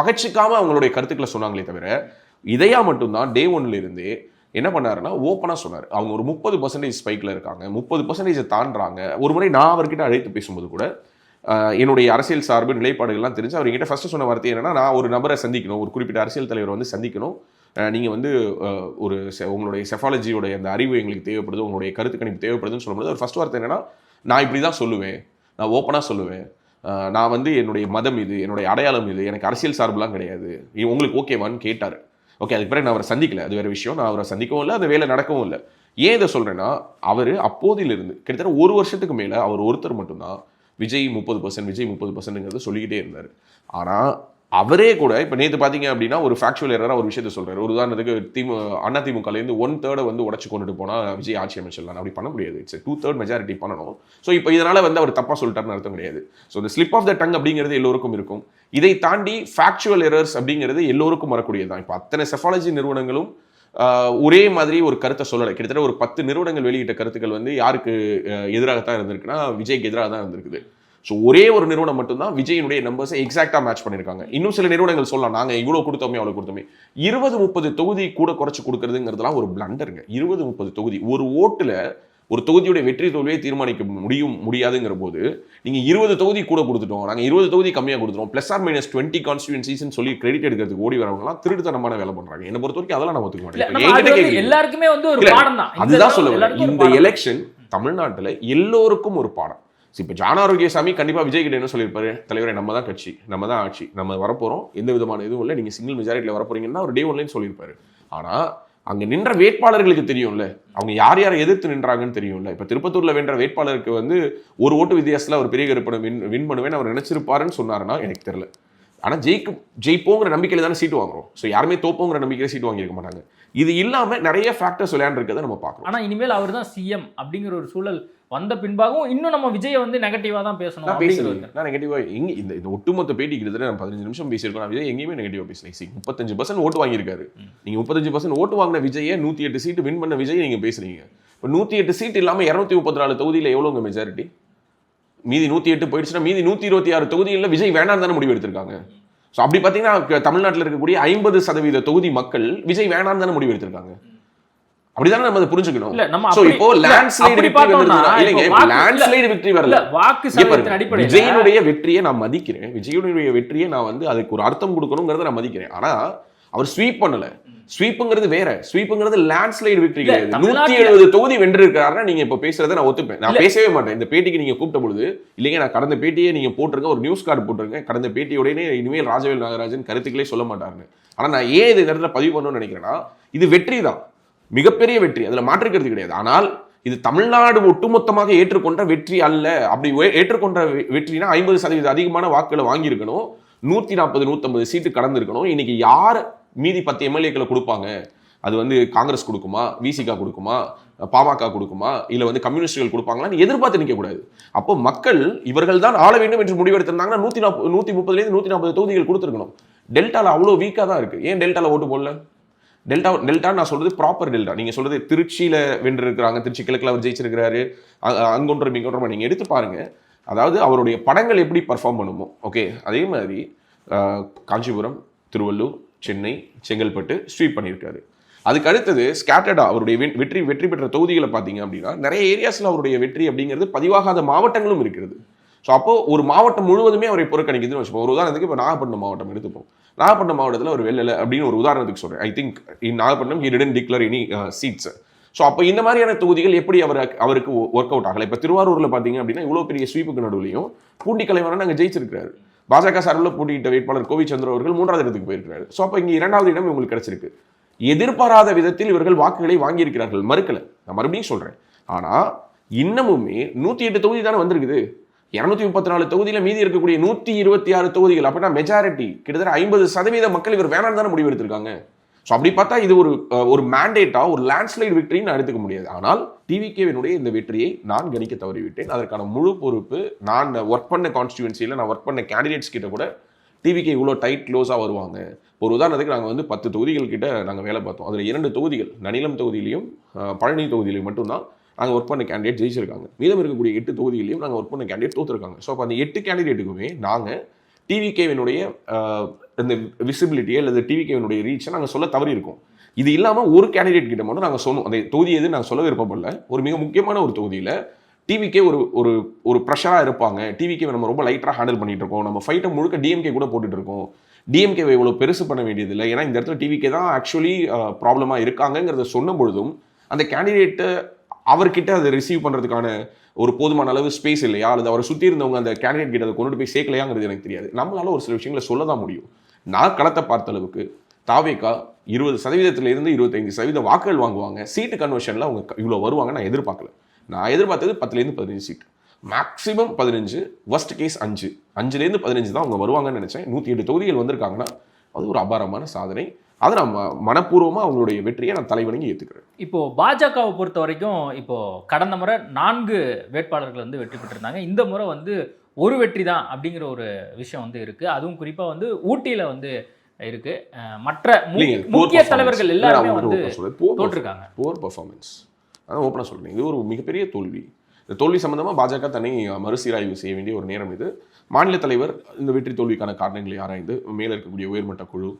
பகச்சிக்காம அவங்களுடைய கருத்துக்களை சொன்னாங்களே தவிர, இதயா மட்டும்தான் டே 1ல இருந்தே என்ன பண்ணாருன்னா ஓப்பனா சொன்னார். அவங்க ஒரு 30% ஸ்பைக்ல இருக்காங்க, 30% தாண்டாங்க. ஒரு முறை நான் அவர்கிட்ட அழைத்து பேசும்போது கூட என்னுடைய அரசியல் சார்பு நிலைப்பாடுகள்லாம் தெரிஞ்சு அவர்கிட்ட ஃபர்ஸ்ட் சொன்ன வார்த்தை என்னன்னா, நான் ஒரு நபரை சந்திக்கணும், ஒரு குறிப்பிட்ட அரசியல் தலைவரை வந்து சந்திக்கணும், நீங்கள் வந்து ஒரு உங்களுடைய செஃபாலஜியோடைய அந்த அறிவு எங்களுக்கு தேவைப்படுது, உங்களுடைய கருத்து கணிப்பு தேவைப்படுதுன்னு சொல்லும்போது அவர் ஃபர்ஸ்ட் வார்த்தை என்னன்னா, நான் இப்படி தான் சொல்லுவேன், நான் ஓப்பனாக சொல்லுவேன், நான் வந்து என்னுடைய மதம் இது, என்னுடைய அடையாளம் இது, எனக்கு அரசியல் சார்புலாம் கிடையாது, உங்களுக்கு ஓகேவான்னு கேட்டார். ஓகே, அதுக்கு பிறகு நான் அவரை சந்திக்கல, அது வேறு விஷயம். நான் அவரை சந்திக்கவும் இல்லை, அந்த வேலை நடக்கவும் இல்லை. ஏன் இதை சொல்கிறேன்னா, அவர் அப்போதிலிருந்து கிட்டத்தட்ட ஒரு வருஷத்துக்கு மேலே அவர் ஒருத்தர் மட்டும்தான் விஜய் 30% விஜய் 30%ங்கிறது சொல்லிக்கிட்டே இருந்தார். ஆனால் அவரே கூட இப்போ நேற்று பார்த்தீங்க அப்படின்னா ஒரு ஃபேக்சுவல் எரராக ஒரு விஷயத்தை சொல்றாரு. ஒரு உதாரணத்துக்கு அதிமுகலேருந்து 1/3 வந்து உடச்சு கொண்டுட்டு போனால் விஜய் ஆட்சி அமைச்சிடலாம். அப்படி பண்ண முடியாது. இட்ஸ் 2/3 மெஜாரிட்டி பண்ணணும். ஸோ இப்போ இதனால வந்து அவர் தப்பாக சொல்லிட்டாருன்னு அர்த்தம் கிடையாது. ஸோ இந்த ஸ்லிப் ஆஃப் த டங் அப்படிங்கிறது எல்லோருக்கும் இருக்கும். இதை தாண்டி ஃபேக்சுவல் எரர்ஸ் அப்படிங்கிறது எல்லோருக்கும் வரக்கூடியது தான். இப்போ அத்தனை செஃபாலஜி நிறுவனங்களும் ஒரே மாதிரி ஒரு கருத்தை சொல்லலை. கிட்டத்தட்ட ஒரு 10 நிறுவனங்கள் வெளியிட்ட கருத்துக்கள் வந்து யாருக்கு எதிராகத்தான் இருந்திருக்குன்னா விஜய்க்கு எதிராக தான் இருந்திருக்குது. ஸோ ஒரே ஒரு நிறுவனம் மட்டும்தான் விஜயினுடைய நம்பர்ஸை எக்ஸாக்டாக மேட்ச் பண்ணியிருக்காங்க. இன்னும் சில நிறுவனங்கள் சொல்லலாம் நாங்கள் இவ்வளோ கொடுத்தோமே அவ்வளோ கொடுத்தோமே. 20-30 தொகுதி கூட குறைச்சி கொடுக்கறதுங்கிறதுலாம் ஒரு பிளண்டருங்க. 20-30 தொகுதி ஒரு ஓட்டில் ஒரு தொகுதியுடைய வெற்றி தோல்வியை தீர்மானிக்க முடியாதுங்கிற போது நீங்கள் 20 தொகுதி கூட கொடுத்துட்டோம், நாங்கள் 20 தொகுதி கம்மியாக கொடுத்துட்டோம், +or-20 கான்ஸ்டியூன்சிஸ் சொல்லி கிரெடிட் எடுக்கிறதுக்கு ஓடி வரவங்கலாம் திருட்டுத்தனமான வேலை பண்றாங்க. என்னை பொறுத்த வரைக்கும் அதெல்லாம் நான் ஒத்துக்க மாட்டேன். எல்லாருக்குமே வந்து ஒரு பாடம் தான். அதுதான் சொல்லுவேன். இந்த எலெக்ஷன் தமிழ்நாட்டில் எல்லோருக்கும் ஒரு பாடம். இப்போ ஜான ஆரோக்கியசாமி கண்டிப்பாக விஜய் கிட்ட என்ன சொல்லியிருப்பாரு, தலைவரை நம்ம தான் கட்சி, நம்ம தான் ஆட்சி, நம்ம வரப்போகிறோம், எந்த விதமான இதுவும் இல்லை, நீங்கள் சிங்கிள் மெஜாரிட்டியில் வரப்போறீங்கன்னா ஒரு டே ஒன்லைன்னு சொல்லியிருப்பாரு. ஆனால் அங்கே நின்ற வேட்பாளர்களுக்கு தெரியும்ல, அவங்க யார் யாரை எதிர்த்து நின்றாங்கன்னு தெரியும்ல. இப்போ திருப்பத்தூரில் வென்ற வேட்பாளருக்கு வந்து ஒரு ஓட்டு வித்தியாசத்தில் அவர் பெரிய கருப்பணம் வின் பண்ணுவேன்னு அவர் நினைச்சிருப்பாருன்னு சொன்னாருன்னா எனக்கு தெரியல. ஆனால் ஜெயிப்போங்கிற நம்பிக்கையில் தானே சீட்டு வாங்குறோம். ஸோ யாருமே தோப்போங்கிற நம்பிக்கையில் சீட்டு வாங்கியிருக்க மாட்டாங்க. இது இல்லாமல் நிறைய ஃபேக்டர்ஸ் விளையாண்டுருக்கதை நம்ம பார்க்கணும். ஆனால் இனிமேல் அவர் தான் சிஎம் அப்படிங்கிற ஒரு சூழல் வந்த பின்பாகவும் இன்னும் நம்ம விஜயை வந்து நெகட்டிவாக தான் பேசணும். நான் நெகட்டிவாக எங்கே இந்த ஒட்டுமொத்த பேட்டி கிட்டத்தட்ட நம்ம 15 நிமிஷம் பேசியிருக்கோம். நான் விஜய் எங்கேயுமே நெகட்டிவாக பேசலை. 35% ஓட்டு வாங்கியிருக்காரு. நீங்கள் 35% ஓட்டு வாங்கின விஜயை 108 சீட்டு வின் பண்ண விஜய் நீங்கள் பேசுறீங்க. இப்போ 108 சீட் இல்லாமல் 234 தொகுதியில் எவ்வளோங்க மெஜாரிட்டி? மீதி 108 போயிடுச்சுன்னா மீதி 126 தொகுதியில் விஜய் வேணாம் தானே முடிவு எடுத்திருக்காங்க. ஸோ அப்படி பார்த்தீங்கன்னா தமிழ்நாட்டில் இருக்கக்கூடிய 50% தொகுதி மக்கள் விஜய் வேணாம் தானே முடிவு எடுத்திருக்காங்க. அப்படிதானே நம்ம அதை புரிஞ்சுக்கணும். சோ இப்போ லேண்ட்ஸ்லைடு வெற்றி வரல, வாக்கு சதவீதத்தின் அடிப்படையில் விஜயினுடைய வெற்றியை நான் மதிக்கிறேன். விஜயினுடைய வெற்றியை நான் வந்து அதுக்கு ஒரு அர்த்தம் கொடுக்கணுங்கிறத நான் மதிக்கிறேன். ஆனா அவர் ஸ்வீப் பண்ணல. ஸ்வீப்புங்கிறது வேற, ஸ்வீப்புங்கிறது லேண்ட்ஸ்லைடு வெற்றி கிடையாது. 170 தொகுதி வென்றிருக்காருன்னா நீங்க இப்ப பேசுறதை நான் ஒத்துப்பேன். நான் பேசவே மாட்டேன். இந்த பேட்டிக்கு நீங்க கூப்பிட்ட பொழுது இல்லைங்க நான் கடந்த பேட்டியை நீங்க போட்டிருங்க, ஒரு நியூஸ் கார்டு போட்டிருங்க, கடந்த பேட்டியோடனே இனிமேல் ராஜவேல் நாகராஜன் கருத்துக்களே சொல்ல மாட்டாருன்னு. ஆனா நான் ஏன் இது நேரத்தில் பதிவு பண்ணணும்னு நினைக்கிறேன்னா இது வெற்றி தான், மிகப்பெரிய வெற்றி, அதுல மாற்றுக்கிறது கிடையாது. ஆனால் இது தமிழ்நாடு ஒட்டுமொத்தமாக ஏற்றுக்கொண்ட வெற்றி அல்ல. அப்படி ஏற்றுக்கொண்ட வெற்றினா 50% அதிகமான வாக்குகளை வாங்கியிருக்கணும், 140-150 சீட்டு கடந்திருக்கணும். இன்னைக்கு யார் மீதி 10 எம்எல்ஏக்களை கொடுப்பாங்க? அது வந்து காங்கிரஸ் கொடுக்குமா, விசிகா கொடுக்குமா, பாமக கொடுக்குமா, இல்ல வந்து கம்யூனிஸ்டுகள் கொடுப்பாங்களான்னு எதிர்பார்த்து நிற்க கூடாது. அப்போ மக்கள் இவர்கள் தான் ஆள வேண்டும் என்று முடிவெடுத்திருந்தாங்கன்னா 130 140 தொகுதிகள் கொடுத்துருக்கணும். டெல்டால அவ்வளோ வீக்கா தான் இருக்கு. ஏன் டெல்டால ஓட்டு போடல? டெல்டா நான் சொல்றது ப்ராப்பர் டெல்டா. நீங்க சொல்றது திருச்சியில வென்றிருக்கிறாங்க, திருச்சி கிழக்குல அவர் ஜெயிச்சிருக்கிறாரு, அங்கொன்றும் இங்கொன்றும் நீங்க எடுத்து பாருங்க. அதாவது அவருடைய படங்கள் எப்படி பர்ஃபார்ம் பண்ணுமோ ஓகே, அதே மாதிரி காஞ்சிபுரம், திருவள்ளூர், சென்னை, செங்கல்பட்டு ஸ்வீப் பண்ணியிருக்காரு. அதுக்கு அடுத்தது ஸ்கேட்டர்டா அவருடைய வெற்றி பெற்ற தொகுதிகளை பார்த்தீங்க அப்படின்னா நிறைய ஏரியாஸ்ல அவருடைய வெற்றி அப்படிங்கிறது பதிவாகாத மாவட்டங்களும் இருக்கிறது. ஸோ அப்போ ஒரு மாவட்டம் முழுவதுமே அவரை புறக்கணிக்குதுன்னு வச்சுப்போம். ஒரு உதாரணத்துக்கு இப்போ நாகப்பட்டினம் மாவட்டம் எடுத்துப்போம். நாகப்பட்டினம் மாவட்டத்தில் அவர் வெள்ளலை அப்படின்னு ஒரு உதாரணத்துக்கு சொல்றேன். I think in Nagapattinam he didn't declare any seats. So அப்போ இந்த மாதிரியான தொகுதிகள் எப்படி அவருக்கு ஒர்க் அவுட் ஆகலை? இப்போ திருவாரூரில் பார்த்தீங்க அப்படின்னா இவ்வளோ பெரிய ஸ்வீப்புக்கு நடுவுலையும் பூண்டி கலைவரன் அங்கே ஜெயிச்சிருக்காரு. பாஜக சார்பில் போட்டியிட்ட வேட்பாளர் கோவிச்சந்திர அவர்கள் 3வது இடத்துக்கு போயிருக்கிறாரு. ஸோ அப்போ இங்கே 2வது இடம் இவங்களுக்கு கிடைச்சிருக்கு. எதிர்பாராத விதத்தில் இவர்கள் வாக்குகளை வாங்கியிருக்கிறார்கள், மறுக்கலை, நான் மறுபடியும் சொல்றேன். ஆனால் இன்னமுமே 108 தொகுதி தானே வந்திருக்குது. 234 தொகுதியில மீதி இருக்கக்கூடிய 126 தொகுதிகள் அப்படின்னா மெஜாரிட்டி கிட்டத்தட்ட 50% மக்கள் இவர் வேணாம் தானே முடிவு எடுத்திருக்காங்க. ஸோ அப்படி பார்த்தா இது ஒரு மேண்டேட்டா, ஒரு லேண்ட்ஸ்லைடு வெற்றின்னு நான் எடுத்துக்க முடியாது. ஆனால் டிவிகேவினுடைய இந்த வெற்றியை நான் கணிக்க தவறிவிட்டேன். அதற்கான முழு பொறுப்பு நான் ஒர்க் பண்ண கான்ஸ்டியூன்சியில் நான் ஒர்க் பண்ண கேண்டிடேட்ஸ் கிட்ட கூட டிவிகே இவ்வளோ டைட் க்ளோஸாக வருவாங்க. ஒரு உதாரணத்துக்கு நாங்கள் வந்து 10 தொகுதிகள் கிட்ட நாங்கள் வேலை பார்த்தோம். அதில் 2 தொகுதிகள் நனிலம் தொகுதியிலையும் பழனி தொகுதியிலையும் மட்டும்தான் நாங்கள் ஒர்க் பண்ண கேண்டிடேட் ஜெயிச்சிருக்காங்க. மீதம் இருக்கக்கூடிய 8 தொகுதியிலையும் நாங்கள் ஒர்க் பண்ண கேண்டிடேட் தோற்றுருக்காங்க. ஸோ அப்போ அந்த 8 கேண்டிடேட்டுக்குமே நாங்கள் டிவிகேவினுடைய இந்த விசிபிலிட்டியை அல்லது டிவிகேவினுடைய ரீச்சை நாங்கள் சொல்ல தவறி இருக்கோம். இது இல்லாமல் ஒரு கேண்டிடேட் கிட்ட மட்டும் நாங்கள் சொன்னோம். அந்த தொகுதி எது நாங்கள் சொல்ல விருப்பப்படல. ஒரு மிக முக்கியமான ஒரு தொகுதியில் டிவிகே ஒரு ப்ரெஷராக இருப்பாங்க, டிவிகே நம்ம ரொம்ப லைட்டாக ஹேண்டில் பண்ணிட்டு இருக்கோம், நம்ம ஃபைட்டை முழுக்க டிஎம்கே கூட போட்டுட்டு இருக்கோம், டிஎம்கேவை இவ்வளோ பெருசு பண்ண வேண்டியதில்லை, ஏன்னா இந்த இடத்துல டிவிகே தான் ஆக்சுவலி ப்ராப்ளமாக இருக்காங்கிறத சொன்ன பொழுதும் அந்த கேண்டிடேட்டை அவர்கிட்ட அதை ரிசீவ் பண்ணுறதுக்கான ஒரு போதுமான அளவு ஸ்பேஸ் இல்லையா, அல்லது அவரை சுற்றி இருந்தவங்க அந்த கேண்டிடேட் கிட்ட அதை கொண்டு போய் சேர்க்கலையாங்கிறது எனக்கு தெரியாது. நம்மளால ஒரு சில விஷயங்களை சொல்ல தான் முடியும். நான் களத்தை பார்த்த அளவுக்கு தாவேகா 20%-லேருந்து 25% வாக்குகள் வாங்குவாங்க. சீட்டு கன்வர்ஷனில் அவங்க இவ்வளோ வருவாங்க நான் எதிர்பார்க்கல. நான் எதிர்பார்த்தது 10-15 சீட். மேக்ஸிமம் 15, worst கேஸ் 5, 5லேருந்து 15 தான் அவங்க வருவாங்கன்னு நினைச்சேன். 108 தொகுதிகள் வந்திருக்காங்கன்னா அது ஒரு அபாரமான சாதனை. அதை நான் மனப்பூர்வமாக அவங்களுடைய வெற்றியை நான் தலைவணங்கி ஏற்றுக்கிறேன். இப்போ பாஜகவை பொறுத்த வரைக்கும் இப்போ கடந்த முறை 4 வேட்பாளர்கள் வந்து வெற்றி பெற்றிருந்தாங்க. இந்த முறை வந்து ஒரு வெற்றி தான் அப்படிங்கிற ஒரு விஷயம் வந்து இருக்கு. அதுவும் குறிப்பா வந்து ஊட்டியில வந்து இருக்கு. மற்ற முக்கிய தலைவர்கள் எல்லாருமே வந்து தோற்றிருக்காங்க. போர் பர்ஃபார்மன்ஸ், அதான் ஓப்பனாக சொல்றேன். இது ஒரு மிகப்பெரிய தோல்வி. இந்த தோல்வி சம்பந்தமாக பாஜக தன்னை மறுசீராய்வு செய்ய வேண்டிய ஒரு நேரம் இது. மாநில தலைவர் இந்த வெற்றி தோல்விக்கான காரணங்களை ஆராய்ந்து மேலே இருக்கக்கூடிய உயர்மட்ட குழு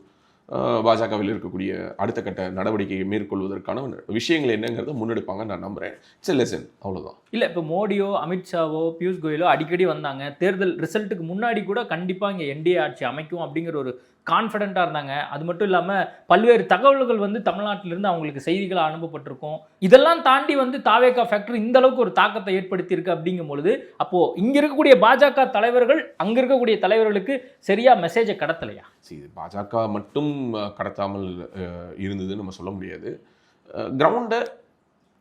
பாஜகவில் இருக்கக்கூடிய அடுத்த கட்ட நடவடிக்கையை மேற்கொள்வதற்கான விஷயங்கள் என்னங்கிறத முன்னெடுப்பாங்க நான் நம்புறேன். இட்ஸ் எ லெசன், அவ்வளோதான். இல்லை, இப்போ மோடியோ அமித்ஷாவோ பியூஷ் கோயலோ அடிக்கடி வந்தாங்க. தேர்தல் ரிசல்ட்டுக்கு முன்னாடி கூட கண்டிப்பாக இங்கே என்டிஏ ஆட்சி அமைக்கும் அப்படிங்கிற ஒரு கான்ஃபிடென்ட்டாக இருந்தாங்க. அது மட்டும் இல்லாமல் பல்வேறு தகவல்கள் வந்து தமிழ்நாட்டிலிருந்து அவங்களுக்கு செய்திகளாக அனுப்பப்பட்டிருக்கும். இதெல்லாம் தாண்டி வந்து தாவேகா ஃபேக்டர் இந்த அளவுக்கு ஒரு தாக்கத்தை ஏற்படுத்தியிருக்கு. அப்படிங்கும் பொழுது அப்போது இங்கே இருக்கக்கூடிய பாஜக தலைவர்கள் அங்கே இருக்கக்கூடிய தலைவர்களுக்கு சரியாக மெசேஜை கடத்தலையா? இது பாஜக மட்டும் கடத்தாமல் இருந்ததுன்னு நம்ம சொல்ல முடியாது. கிரவுண்டை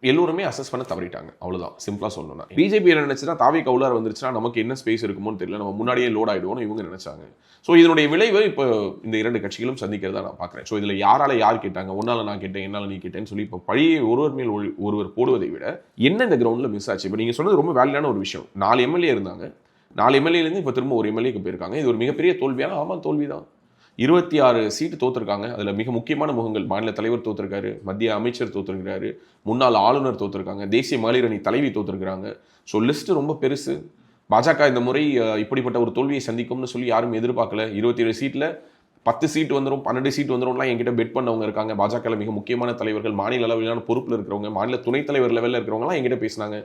எல்லோருமே அசஸ் பண்ண தவறிட்டாங்க, அவ்வளோதான். சிம்பிளாக சொல்லணும்னா பிஜேபி என்ன நினைச்சுன்னா தாவேகா உள்ளார வந்துருச்சுன்னா நமக்கு என்ன ஸ்பேஸ் இருக்குமோன்னு தெரியல, நம்ம முன்னாடியே லோட் ஆகிடுவோம்னு இவங்க நினைச்சாங்க. ஸோ இதனுடைய விளைவை இப்போ இந்த 2 கட்சிகளும் சந்திக்கிறதா நான் பார்க்குறேன். ஸோ இதில் யார் கேட்டாங்க, ஒன்னால நான் கேட்டேன், என்னால் நீ கேட்டேன்னு சொல்லி இப்போ பழைய ஒருவர் மேல் ஒருவர் போடுவதை விட என்ன இந்த கிரவுண்டில் மிஸ் ஆச்சு. இப்போ நீங்கள் சொன்னது ரொம்ப வேலிடான ஒரு விஷயம். 4 எம்எல்ஏ இருந்தாங்க, 4 எம்எல்ஏலேருந்து இப்போ திரும்ப ஒரு எம்எல்ஏக்கு போயிருக்காங்க. இது ஒரு மிகப்பெரிய தோல்வியான, ஆமாம் தோல்வி தான். 26 சீட்டு தோத்துருக்காங்க. அதில் மிக முக்கியமான முகங்கள், மாநில தலைவர் தோத்துருக்காரு, மத்திய அமைச்சர் தோத்துருக்கிறாரு, முன்னாள் ஆளுநர் தோத்துருக்காங்க, தேசிய மகளிர் அணி தலைவி தோத்துருக்கிறாங்க. ஸோ லிஸ்ட்டு ரொம்ப பெருசு. பாஜக இந்த முறை இப்படிப்பட்ட ஒரு தோல்வியை சந்திக்கும்னு சொல்லி யாரும் எதிர்பார்க்கல. 27 சீட்டில் 10 சீட்டு வந்துடும், 12 சீட்டு வந்துடும்லாம் என்கிட்ட பெட் பண்ணவங்க இருக்காங்க. பாஜகவில் மிக முக்கியமான தலைவர்கள், மாநில அளவிலான பொறுப்பில் இருக்கிறவங்க, மாநில துணைத் தலைவர் லெவலில் இருக்கிறவங்கலாம் என்கிட்ட பேசினாங்க.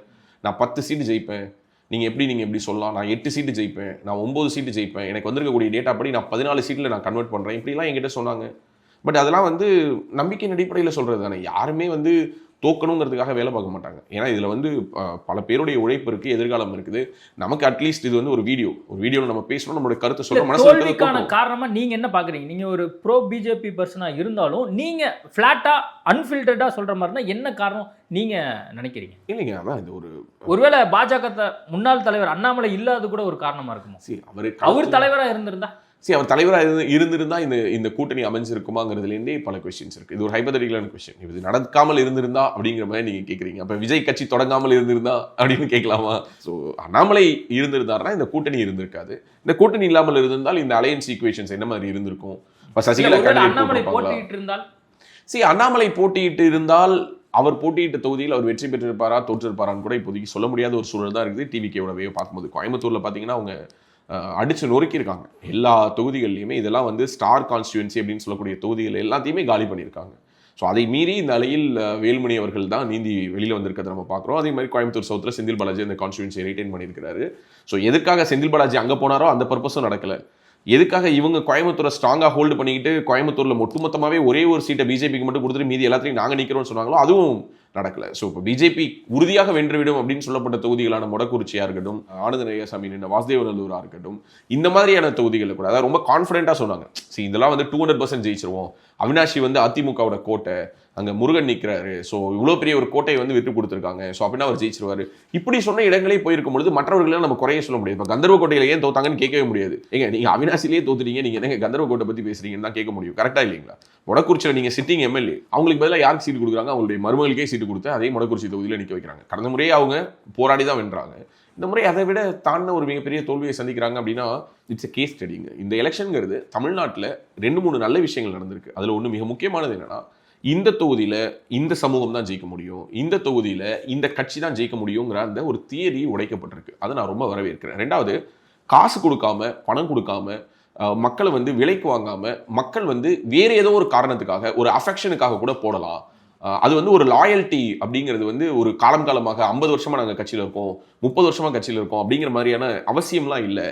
நான் 10 சீட்டு ஜெயிப்பேன், நீங்கள் எப்படி சொல்லலாம், நான் 8 சீட்டு ஜெயிப்பேன், நான் 9 சீட்டு ஜெயிப்பேன், எனக்கு வந்திருக்கக்கூடிய டேட்டா படி நான் 14 சீட்டில் நான் கன்வெர்ட் பண்ணுறேன், இப்படிலாம் என்கிட்ட சொன்னாங்க. பட் அதெல்லாம் வந்து நம்பிக்கையின் அடிப்படையில் சொல்கிறது தானே. யாருமே வந்து தோக்கணுங்கிறதுக்காக வேலை பார்க்க மாட்டாங்க. ஏன்னா இதில் வந்து பல பேருடைய உழைப்பு இருக்குது, எதிர்காலம் இருக்குது. நமக்கு அட்லீஸ்ட் இது வந்து ஒரு வீடியோவில் நம்ம பேசணும், நம்மளுடைய கருத்தை சொல்ல. தோல்விக்கான காரணமா நீங்க என்ன பாக்குறீங்க? நீங்க ஒரு ப்ரோ பிஜேபி பர்சனா இருந்தாலும் நீங்க ஃபிளாட்டா அன்ஃபில்டர்டா சொல்ற மாதிரி தான் என்ன காரணம் நீங்க நினைக்கிறீங்க? இல்லைங்க, அதான் இது ஒருவேளை பாஜக முன்னாள் தலைவர் அண்ணாமலை இல்லாத கூட ஒரு காரணமா இருக்குமா? அவர் தலைவரா இருந்திருந்தா அவர் தலைவராக இருந்திருந்தா இந்த கூட்டணி அமைஞ்சிருக்குமாங்கிறதுலேருந்தே பல கொஸ்டின்ஸ் இருக்குது. இது ஒரு ஹைபோதெட்டிக்கலான கொஸ்டின். இது நடக்காமல் இருந்திருந்தா அப்படிங்கிற மாதிரி நீங்கள் கேட்குறீங்க. அப்போ விஜய் கட்சி தொடங்காமல் இருந்திருந்தா அப்படின்னு கேட்கலாமா? ஸோ அண்ணாமலை இருந்திருந்தாருன்னா இந்த கூட்டணி இருந்திருக்காது. இந்த கூட்டணி இல்லாமல் இருந்திருந்தால் இந்த அலையன்ஸ் ஈக்குவேஷன்ஸ் என்ன மாதிரி இருந்திருக்கும்? இப்போ சசிகலா அண்ணாமலை போட்டியிட்டு இருந்தால் அவர் போட்டியிட்ட தொகுதியில் அவர் வெற்றி பெற்றிருப்பாரா தோற்றிருப்பாரான்னு கூட இப்போதைக்கு சொல்ல முடியாத ஒரு சூழல் தான் இருக்குது. டிவிகேயோடவே பார்க்கும்போது கோயம்புத்தூரில் பார்த்தீங்கன்னா அவங்க அடிச்சு நொறுக்கியிருக்காங்க. எல்லா தொகுதிகள்லையுமே இதெல்லாம் வந்து ஸ்டார் கான்ஸ்டியூன்சி அப்படின்னு சொல்லக்கூடிய தொகுதிகள் எல்லாத்தையுமே காலி பண்ணியிருக்காங்க. ஸோ அதை மீறி இந்த அலையில் வேல்மணி அவர்கள் தான் நீந்தி வெளியில் வந்திருக்கிறத நம்ம பார்க்குறோம். அதே மாதிரி கோயம்புத்தூர் சவுத்தில் செந்தில் பாலாஜி அந்த கான்ஸ்டியூன்சியை ரிட்டைன் பண்ணியிருக்கிறாரு. ஸோ எதுக்காக செந்தில் பாலாஜி அங்கே போனாரோ அந்த பர்பஸும் நடக்கலை. எதுக்காக இவங்க கோயம்புத்தூரை ஸ்ட்ராங்காக ஹோல்டு பண்ணிக்கிட்டு கோயம்புத்தூரில் ஒட்டுமொத்தமாகவே ஒரே ஒரு சீட்டை பிஜேபிக்கு மட்டும் கொடுத்துட்டு மீதி எல்லாத்தையும் நாங்கள் நிற்கிறோம்னு சொன்னாங்களோ அதுவும் நடக்கல. ஸோ இப்போ பிஜேபி உறுதியாக வென்றுவிடும் அப்படின்னு சொல்லப்பட்ட தொகுதிகளான மொடக்குறிச்சியாக இருக்கட்டும், ஆனந்த நரேசாமி நின்ற வாசுதேவநல்லூராக இருக்கட்டும், இந்த மாதிரியான தொகுதிகளில் கூட அதாவது ரொம்ப கான்ஃபிடென்ட்டாக சொன்னாங்க, இதெல்லாம் வந்து 200% ஜெயிச்சிருவோம். அவினாஷி வந்து அதிமுகவோட கோட்டை, அங்கே முருகன் நிற்கிறாரு, ஸோ இவ்வளோ பெரிய ஒரு கோட்டையை வந்து விட்டு கொடுத்துருக்காங்க, ஸோ அப்படின்னா அவர் ஜெயிச்சிருவாரு. இப்படி சொன்ன இடங்களே போயிருக்கும் பொழுது மற்றவர்களெல்லாம் நம்ம குறைய சொல்ல முடியாது. இப்போ கந்தர்வ கோட்டையில் ஏன் தோத்தாங்கன்னு கேட்கவே முடியாது. ஏங்க நீங்கள் அவினாசிலேயே தோத்துட்டீங்க, நீங்கள் என்ன கந்தர்வ கோட்டை பற்றி பேசுறீங்கன்னு தான் கேட்க முடியும். கரெக்டாக இல்லைங்களா? மொடக்குறிச்சியில் நீங்கள் சிட்டிங் எம்எல்ஏ, அவங்களுக்கு பதிலாக யாருக்கு சீட்டு கொடுக்குறாங்க? அவங்களுடைய மருமகளுக்கே சீட்டு கொடுத்து அதே மொடக்குறிச்சி தொகுதியில் நிற்க வைக்கிறாங்க. கடந்த முறையே அவங்க போராடி தான் வென்றாங்க. இந்த முறை அதை விட தாண்ட ஒரு மிகப்பெரிய தோல்வியை சந்திக்கிறாங்க அப்படின்னா இட்ஸ் எ கேஸ் ஸ்டடிங்க. இந்த எலெக்ஷனுங்கிறது தமிழ்நாட்டில் 2-3 நல்ல விஷயங்கள் நடந்திருக்கு. அதில் ஒன்று மிக முக்கியமானது என்னன்னா, இந்த தொகுதியில் இந்த சமூகம் தான் ஜெயிக்க முடியும், இந்த தொகுதியில் இந்த கட்சி தான் ஜெயிக்க முடியுங்கிற அந்த ஒரு தியரி உடைக்கப்பட்டிருக்கு. அதை நான் ரொம்ப வரவேற்கிறேன். 2வது, காசு கொடுக்காம பணம் கொடுக்காம மக்களை வந்து விலைக்கு வாங்காம மக்கள் வந்து வேற ஏதோ ஒரு காரணத்துக்காக ஒரு அஃபெக்ஷனுக்காக கூட போடலாம். அது வந்து ஒரு லாயல்ட்டி அப்படிங்கிறது வந்து ஒரு காலமாக 50 வருஷமா நாங்கள் கட்சியில் இருக்கோம், 30 வருஷமா கட்சியில் இருக்கோம் அப்படிங்கிற மாதிரியான அவசியம்லாம் இல்லை.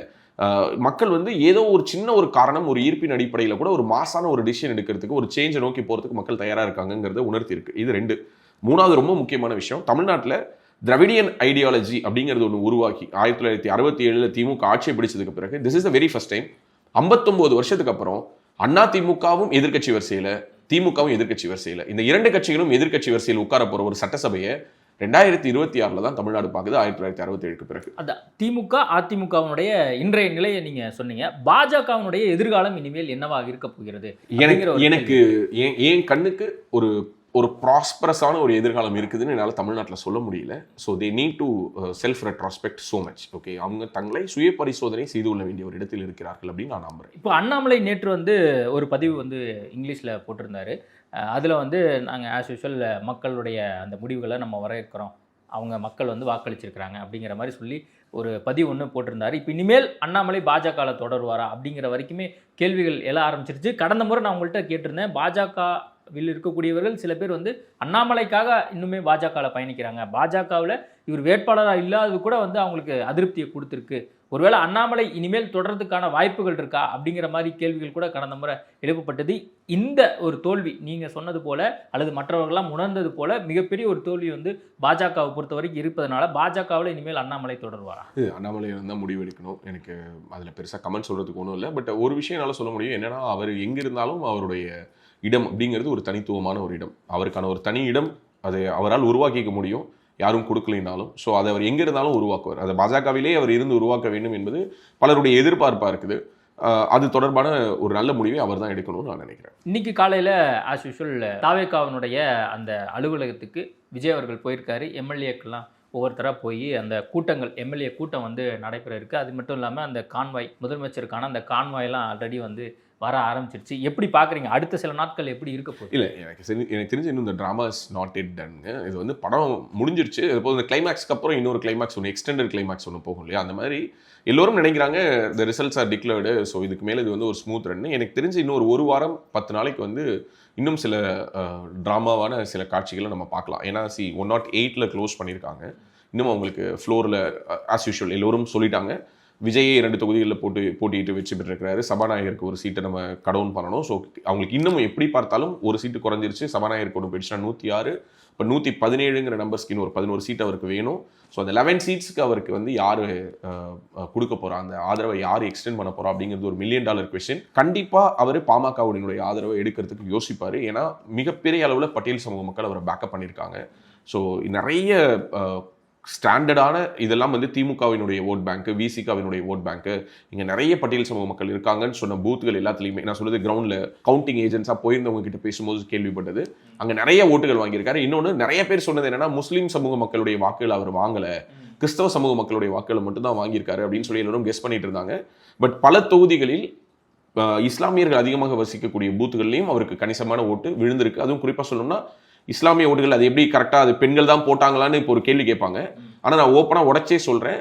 மக்கள் வந்து ஏதோ ஒரு சின்ன ஒரு காரணம், ஒரு ஈர்ப்பின் அடிப்படையில் கூட ஒரு மாசான ஒரு டிசிஷன் எடுக்கிறதுக்கு, ஒரு சேஞ்சை நோக்கி போகிறதுக்கு மக்கள் தயாராக இருக்காங்கிறத உணர்த்தி இருக்கு. இது 2. 3வது ரொம்ப முக்கியமான விஷயம், தமிழ்நாட்டில் திராவிடியன் ஐடியாலஜி அப்படிங்கிறது ஒன்று உருவாக்கி 1967 திமுக ஆட்சியை பிடிச்சதுக்கு பிறகு this is the very first time 59 வருஷத்துக்கு அப்புறம் அண்ணா திமுகவும் எதிர்கட்சி வரிசையில், திமுகவும் எதிர்கட்சி வரிசையில், இந்த 2 கட்சிகளும் எதிர்கட்சி வரிசையில் உட்கார போகிற ஒரு சட்டசபையை 2026 தான் தமிழ்நாடு பார்க்குது 1967 பிறகு. அதான் திமுக அதிமுகவினுடைய இன்றைய நிலையை நீங்க சொன்னீங்க. பாஜகவினுடைய எதிர்காலம் இனிமேல் என்னவாக இருக்க போகிறது? எனக்கு என் கண்ணுக்கு ஒரு ப்ராஸ்பரஸான ஒரு எதிர்காலம் இருக்குதுன்னு என்னால் தமிழ்நாட்டில் சொல்ல முடியல. So they need to self retrospect so much. Okay, அவங்க தங்களை சுய பரிசோதனை செய்து கொள்ள வேண்டிய ஒரு இடத்தில் இருக்கிறார்கள் அப்படின்னு நான் நம்புறேன். இப்போ அண்ணாமலை நேற்று வந்து ஒரு பதிவு வந்து இங்கிலீஷில் போட்டிருந்தாரு. அதில் வந்து நாங்கள் ஆஸ் யூஷுவல் மக்களுடைய அந்த முடிவுகளை நம்ம வரவேற்கிறோம், அவங்க மக்கள் வந்து வாக்களிச்சிருக்கிறாங்க அப்படிங்கிற மாதிரி சொல்லி ஒரு பதிவு ஒன்று போட்டிருந்தாரு. இப்போ இனிமேல் அண்ணாமலை பாஜகவில் தொடருவாரா அப்படிங்கிற வரைக்குமே கேள்விகள் எழ ஆரம்பிச்சிருச்சு. கடந்த முறை நான் உங்கள்கிட்ட கேட்டிருந்தேன், பாஜகவில் இருக்கக்கூடியவர்கள் சில பேர் வந்து அண்ணாமலைக்காக இன்னுமே பாஜகவில் பயணிக்கிறாங்க, பாஜகவில் இவர் வேட்பாளராக இல்லாதது கூட வந்து அவங்களுக்கு அதிருப்தியை கொடுத்துருக்கு, ஒருவேளை அண்ணாமலை இனிமேல் தொடர்றதுக்கான வாய்ப்புகள் இருக்கா அப்படிங்கிற மாதிரி கேள்விகள் கூட கடந்த முறை எழுப்பப்பட்டது. இந்த ஒரு தோல்வி நீங்கள் சொன்னது போல அல்லது மற்றவர்கள்லாம் உணர்ந்தது போல மிகப்பெரிய ஒரு தோல்வி வந்து பாஜகவை பொறுத்த வரைக்கும் இருப்பதனால பாஜகவில் இனிமேல் அண்ணாமலை தொடருவாரா? அண்ணாமலை தான் முடிவு எடுக்கணும். எனக்கு அதில் பெருசாக கமெண்ட் சொல்கிறதுக்கு ஒன்றும் இல்லை. பட் ஒரு விஷயம் என்னால் சொல்ல முடியும், என்னன்னா அவர் எங்கே இருந்தாலும் அவருடைய இடம் அப்படிங்கிறது ஒரு தனித்துவமான ஒரு இடம், அவருக்கான ஒரு தனி இடம் அதை அவரால் உருவாக்கிக்க முடியும், யாரும் கொடுக்கலைனாலும். ஸோ அதை அவர் எங்கே இருந்தாலும் உருவாக்குவார். அதை பாஜகவிலே அவர் இருந்து உருவாக்க வேண்டும் என்பது பலருடைய எதிர்பார்ப்பாக இருக்குது. அது தொடர்பான ஒரு நல்ல முடிவை அவர் தான் எடுக்கணும்னு நான் நினைக்கிறேன். இன்னைக்கு காலையில் ஆஸ் யூஷுவல் தாவேகாவினுடைய அந்த அலுவலகத்துக்கு விஜய் அவர்கள் போயிருக்காரு. எம்எல்ஏக்கெல்லாம் ஒவ்வொருத்தராக போய் அந்த கூட்டங்கள் எம்எல்ஏ கூட்டம் வந்து நடைபெற இருக்குது. அது மட்டும் இல்லாமல் அந்த கான்வாய் முதலமைச்சருக்கான அந்த கான்வாயெல்லாம் ஆல்ரெடி வந்து வர ஆரம்பிச்சிருச்சு. எப்படி பார்க்குறீங்க, அடுத்த சில நாட்கள் எப்படி இருக்க போகுது? இல்லை, எனக்கு தெரிஞ்சு இன்னும் இந்த ட்ராமா இஸ் நாட் இட் டன்ங்க. இது வந்து படம் முடிஞ்சிருச்சு. இப்போ இந்த கிளைமேக்ஸ்க்கு அப்புறம் இன்னொரு கிளைமேக்ஸ் ஒன்று, எக்ஸ்டெண்டட் கிளைமேக்ஸ் ஒன்று போகும் இல்லையா, அந்த மாதிரி எல்லோரும் நினைக்கிறாங்க the results R declared, so இதுக்கு மேலே இது வந்து ஒரு ஸ்மூத் ரன். எனக்கு தெரிஞ்சு இன்னொரு ஒரு வாரம் 10 நாளைக்கு வந்து இன்னும் சில ட்ராமாவான சில காட்சிகளை நம்ம பார்க்கலாம். ஏன்னா 108 க்ளோஸ் பண்ணியிருக்காங்க. இன்னும் அவங்களுக்கு ஃப்ளோரில் ஆஸ் யூஷுவல் எல்லோரும் சொல்லிட்டாங்க, விஜயை 2 தொகுதிகளில் போட்டியிட்டு வெற்றி பெற்றிருக்கிறாரு, சபாநாயகருக்கு ஒரு சீட்டை நம்ம கடவுன் பண்ணணும். ஸோ அவங்களுக்கு இன்னமும் எப்படி பார்த்தாலும் ஒரு சீட்டு குறைஞ்சிருச்சு, சபாநாயகருக்கு ஒன்று போயிடுச்சுன்னா 106, இப்போ 117ங்கிற நம்பர்ஸ்க்கு இன்னும் ஒரு 11 சீட் அவருக்கு வேணும். ஸோ அந்த 11 சீட்ஸ்க்கு அவருக்கு வந்து யார் கொடுக்க போகிறா, அந்த ஆதரவை யார் எக்ஸ்டெண்ட் பண்ண போகிறா அப்படிங்கிறது ஒரு $1 மில்லியன் கொஸ்டின். கண்டிப்பாக அவர் பாமகவுடைய ஆதரவை எடுக்கிறதுக்கு யோசிப்பார். ஏன்னா மிகப்பெரிய அளவில் பட்டியல் சமூக மக்கள் அவரை பேக்கப் பண்ணியிருக்காங்க. ஸோ நிறைய ஸ்டாண்டர்டான இதெல்லாம் வந்து திமுகவினுடைய ஓட் பேங்க்கு, விசிகாவினுடைய ஓட் பேங்க்கு, இங்கே நிறைய பட்டியல் சமூக மக்கள் இருக்காங்கன்னு சொன்ன பூத்துகள் எல்லாத்துலேயுமே நான் சொல்றது கிரவுண்டில் கவுண்டிங் ஏஜென்ட்ஸாக போயிருந்தவங்க கிட்ட பேசும்போது கேள்விப்பட்டது. அங்கே நிறைய ஓட்டுகள் வாங்கியிருக்காரு. இன்னொன்று நிறைய பேர் சொன்னது என்னன்னா, முஸ்லீம் சமூக மக்களுடைய வாக்குகள் அவர் வாங்கலை, கிறிஸ்தவ சமூக மக்களுடைய வாக்குகளை மட்டும் தான் வாங்கியிருக்காரு அப்படின்னு சொல்லி எல்லாரும் கெஸ் பண்ணிட்டு இருந்தாங்க. பட் பல தொகுதிகளில் இஸ்லாமியர்கள் அதிகமாக வசிக்கக்கூடிய பூத்துகள்லையும் அவருக்கு கணிசமான ஓட்டு விழுந்திருக்கு. அதுவும் குறிப்பாக சொல்லணும்னா இஸ்லாமிய ஓட்டுகள் அது எப்படி கரெக்டாக அது பெண்கள் தான் போட்டாங்களான்னு இப்போ ஒரு கேள்வி கேட்பாங்க. ஆனால் நான் ஓப்பனாக உடச்சே சொல்கிறேன்,